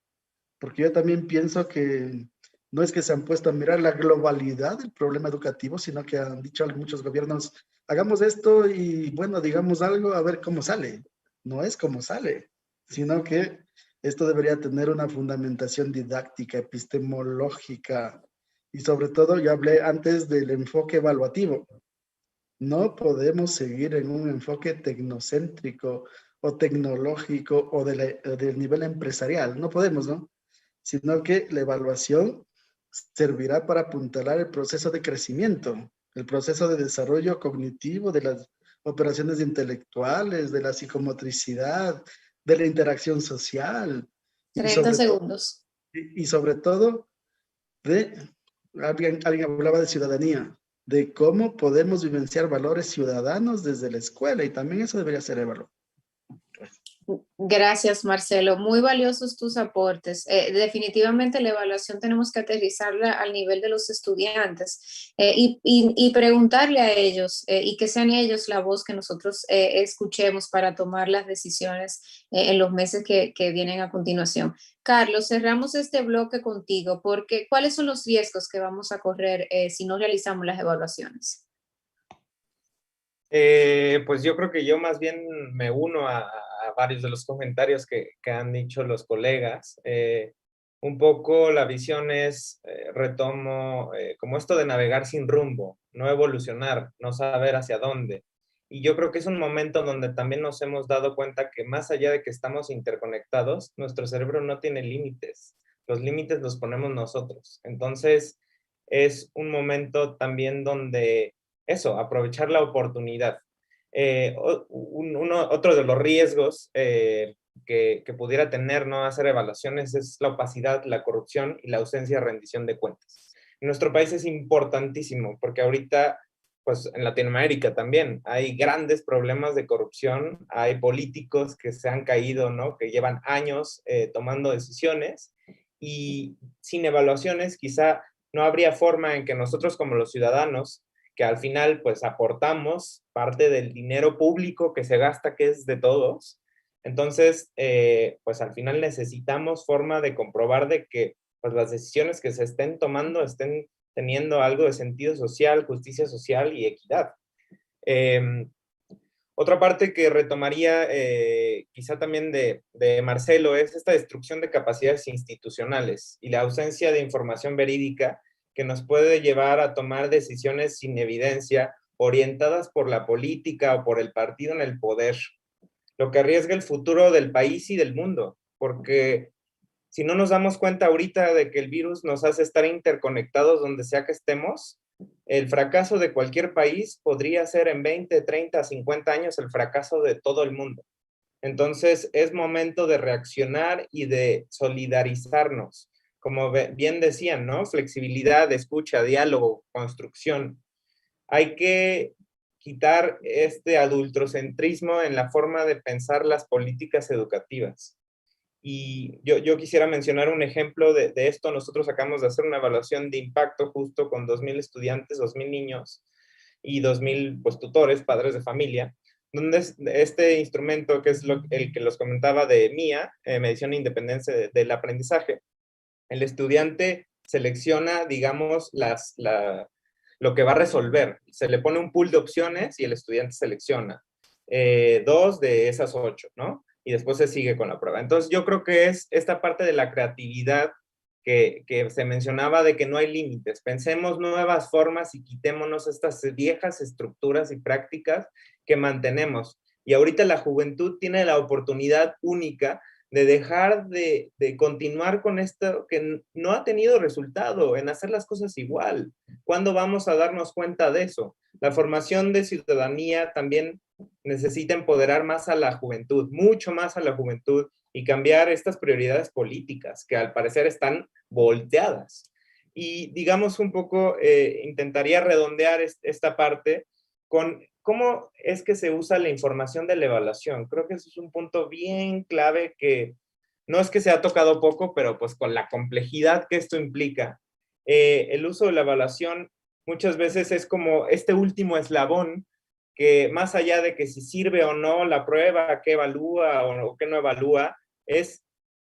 Porque yo también pienso que no es que se han puesto a mirar la globalidad del problema educativo, sino que han dicho a muchos gobiernos, hagamos esto y bueno, digamos algo, a ver cómo sale. No es como sale, sino que esto debería tener una fundamentación didáctica, epistemológica, y sobre todo, yo hablé antes del enfoque evaluativo. No podemos seguir en un enfoque tecnocéntrico o tecnológico o del nivel empresarial. No podemos, ¿no? Sino que la evaluación servirá para apuntalar el proceso de crecimiento, el proceso de desarrollo cognitivo de las operaciones intelectuales, de la psicomotricidad, de la interacción social. 30 segundos. Y sobre todo, alguien hablaba de ciudadanía, de cómo podemos vivenciar valores ciudadanos desde la escuela, y también eso debería ser evaluado. Gracias, Marcelo. Muy valiosos tus aportes. Definitivamente la evaluación tenemos que aterrizarla al nivel de los estudiantes y preguntarle a ellos y que sean ellos la voz que nosotros escuchemos para tomar las decisiones en los meses que vienen a continuación. Carlos, cerramos este bloque contigo porque ¿cuáles son los riesgos que vamos a correr si no realizamos las evaluaciones? Pues yo creo que yo más bien me uno a varios de los comentarios que han dicho los colegas. Un poco la visión es, retomo, como esto de navegar sin rumbo, no evolucionar, no saber hacia dónde. Y yo creo que es un momento donde también nos hemos dado cuenta que más allá de que estamos interconectados, nuestro cerebro no tiene límites. Los límites los ponemos nosotros. Entonces, es un momento también donde eso, aprovechar la oportunidad. Otro de los riesgos que pudiera tener no hacer evaluaciones es la opacidad, la corrupción y la ausencia de rendición de cuentas. En nuestro país es importantísimo porque ahorita, pues en Latinoamérica también, hay grandes problemas de corrupción, hay políticos que se han caído, ¿no? Que llevan años tomando decisiones y sin evaluaciones quizá no habría forma en que nosotros como los ciudadanos que al final pues aportamos parte del dinero público que se gasta, que es de todos. Entonces, pues al final necesitamos forma de comprobar de que pues, las decisiones que se estén tomando estén teniendo algo de sentido social, justicia social y equidad. Otra parte que retomaría quizá también de Marcelo es esta destrucción de capacidades institucionales y la ausencia de información verídica que nos puede llevar a tomar decisiones sin evidencia, orientadas por la política o por el partido en el poder, lo que arriesga el futuro del país y del mundo, porque si no nos damos cuenta ahorita de que el virus nos hace estar interconectados donde sea que estemos, el fracaso de cualquier país podría ser en 20, 30, 50 años el fracaso de todo el mundo. Entonces es momento de reaccionar y de solidarizarnos. Como bien decían, ¿no? Flexibilidad, escucha, diálogo, construcción. Hay que quitar este adultocentrismo en la forma de pensar las políticas educativas. Y yo quisiera mencionar un ejemplo de esto. Nosotros acabamos de hacer una evaluación de impacto justo con 2,000 estudiantes, 2,000 niños y 2,000 pues, tutores, padres de familia, donde este instrumento, que es el que los comentaba de MIA, Medición e Independencia del Aprendizaje, el estudiante selecciona, digamos, lo que va a resolver. Se le pone un pool de opciones y el estudiante selecciona 2 de esas 8, ¿no? Y después se sigue con la prueba. Entonces, yo creo que es esta parte de la creatividad que se mencionaba de que no hay límites. Pensemos nuevas formas y quitémonos estas viejas estructuras y prácticas que mantenemos. Y ahorita la juventud tiene la oportunidad única de dejar de continuar con esto que no ha tenido resultado, en hacer las cosas igual. ¿Cuándo vamos a darnos cuenta de eso? La formación de ciudadanía también necesita empoderar más a la juventud, mucho más a la juventud, y cambiar estas prioridades políticas que al parecer están volteadas. Y digamos un poco, intentaría redondear esta parte con cómo es que se usa la información de la evaluación. Creo que ese es un punto bien clave que no es que se ha tocado poco, pero pues con la complejidad que esto implica. El uso de la evaluación muchas veces es como este último eslabón que más allá de que si sirve o no la prueba, qué evalúa o qué no evalúa, es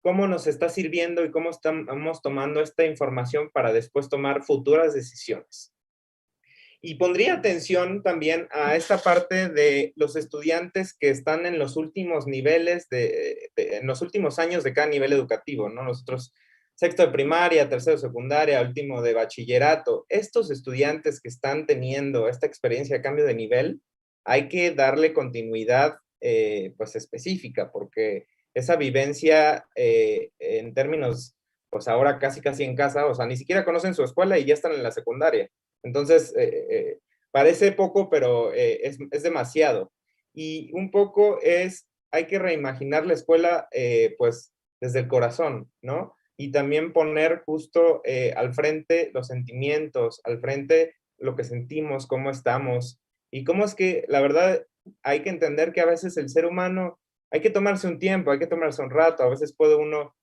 cómo nos está sirviendo y cómo estamos tomando esta información para después tomar futuras decisiones. Y pondría atención también a esta parte de los estudiantes que están en los últimos niveles, en los últimos años de cada nivel educativo, ¿no? Nosotros, sexto de primaria, tercero de secundaria, último de bachillerato. Estos estudiantes que están teniendo esta experiencia de cambio de nivel, hay que darle continuidad pues específica, porque esa vivencia en términos, pues ahora casi en casa, o sea, ni siquiera conocen su escuela y ya están en la secundaria. Entonces, parece poco, pero es demasiado. Y un poco hay que reimaginar la escuela, pues, desde el corazón, ¿no? Y también poner justo al frente los sentimientos, al frente lo que sentimos, cómo estamos, y cómo es que, la verdad, hay que entender que a veces el ser humano hay que tomarse un tiempo, hay que tomarse un rato, a veces puede uno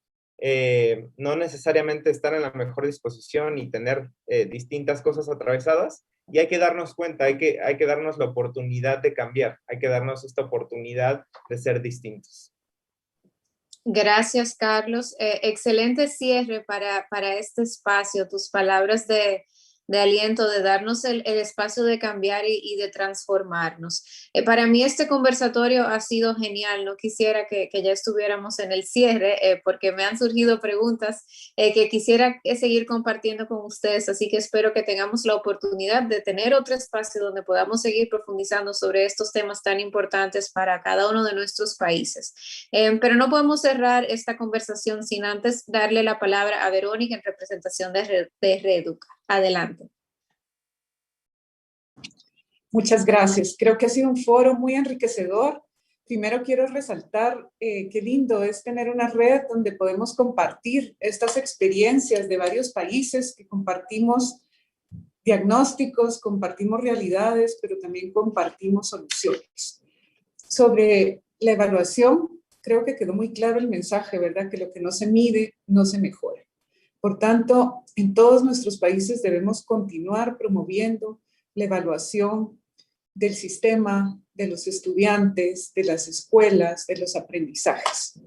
no necesariamente estar en la mejor disposición y tener distintas cosas atravesadas, y hay que darnos cuenta, hay que darnos la oportunidad de cambiar, hay que darnos esta oportunidad de ser distintos. Gracias, Carlos. Excelente cierre para este espacio, tus palabras de aliento, de darnos el espacio de cambiar y de transformarnos. Para mí este conversatorio ha sido genial. No quisiera que ya estuviéramos en el cierre porque me han surgido preguntas que quisiera seguir compartiendo con ustedes, así que espero que tengamos la oportunidad de tener otro espacio donde podamos seguir profundizando sobre estos temas tan importantes para cada uno de nuestros países. Pero no podemos cerrar esta conversación sin antes darle la palabra a Verónica en representación de Reeduca. Adelante. Muchas gracias. Creo que ha sido un foro muy enriquecedor. Primero quiero resaltar qué lindo es tener una red donde podemos compartir estas experiencias de varios países, que compartimos diagnósticos, compartimos realidades, pero también compartimos soluciones. Sobre la evaluación, creo que quedó muy claro el mensaje, ¿verdad? Que lo que no se mide, no se mejora. Por tanto, en todos nuestros países debemos continuar promoviendo la evaluación del sistema, de los estudiantes, de las escuelas, de los aprendizajes.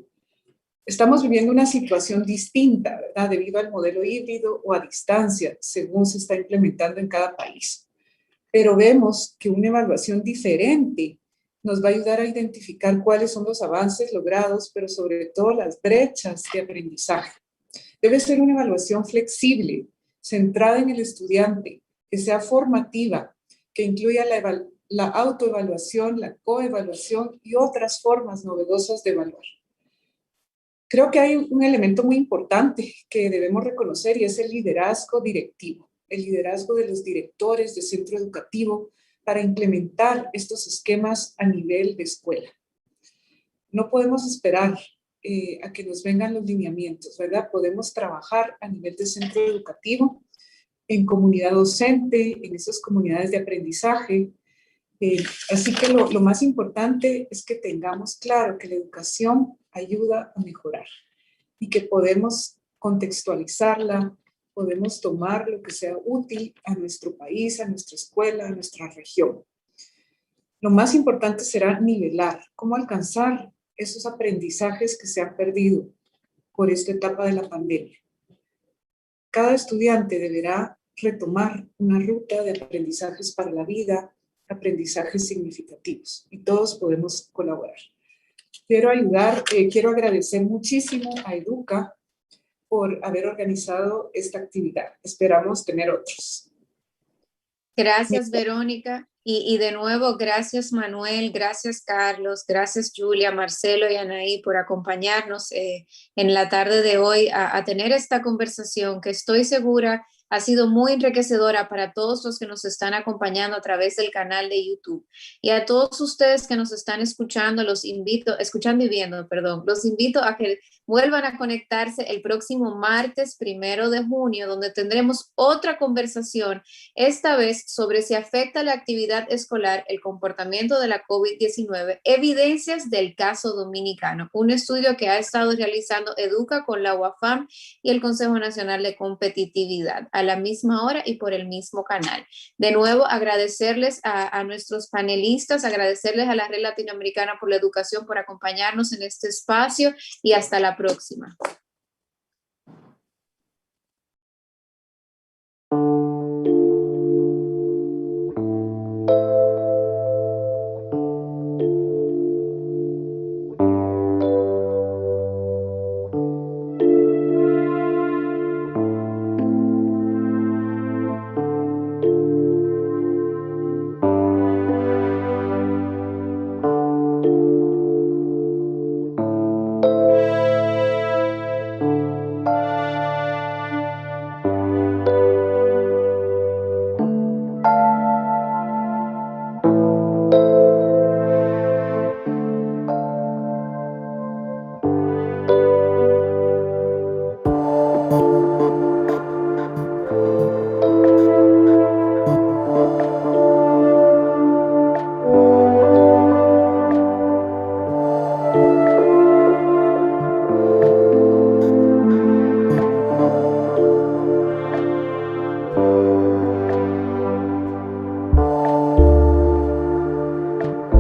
Estamos viviendo una situación distinta, ¿verdad? Debido al modelo híbrido o a distancia, según se está implementando en cada país. Pero vemos que una evaluación diferente nos va a ayudar a identificar cuáles son los avances logrados, pero sobre todo las brechas de aprendizaje. Debe ser una evaluación flexible, centrada en el estudiante, que sea formativa, que incluya la autoevaluación, la coevaluación y otras formas novedosas de evaluar. Creo que hay un elemento muy importante que debemos reconocer y es el liderazgo directivo, el liderazgo de los directores de centro educativo para implementar estos esquemas a nivel de escuela. No podemos esperar a que nos vengan los lineamientos, ¿verdad? Podemos trabajar a nivel de centro educativo, en comunidad docente, en esas comunidades de aprendizaje. Así que lo más importante es que tengamos claro que la educación ayuda a mejorar y que podemos contextualizarla, podemos tomar lo que sea útil a nuestro país, a nuestra escuela, a nuestra región. Lo más importante será nivelar, cómo alcanzar esos aprendizajes que se han perdido por esta etapa de la pandemia. Cada estudiante deberá retomar una ruta de aprendizajes para la vida, aprendizajes significativos, y todos podemos colaborar. Quiero agradecer muchísimo a Educa por haber organizado esta actividad. Esperamos tener otros. Gracias, Verónica. Y de nuevo, gracias, Manuel, gracias, Carlos, gracias, Julia, Marcelo y Anaí por acompañarnos en la tarde de hoy a tener esta conversación que estoy segura Ha sido muy enriquecedora para todos los que nos están acompañando a través del canal de YouTube. Y a todos ustedes que nos están escuchando, los invito a que vuelvan a conectarse el próximo martes 1 de junio, donde tendremos otra conversación, esta vez sobre si afecta la actividad escolar el comportamiento de la COVID-19, evidencias del caso dominicano, un estudio que ha estado realizando Educa con la UAFAM y el Consejo Nacional de Competitividad, a la misma hora y por el mismo canal. De nuevo, agradecerles a nuestros panelistas, agradecerles a la Red Latinoamericana por la Educación por acompañarnos en este espacio y hasta la próxima.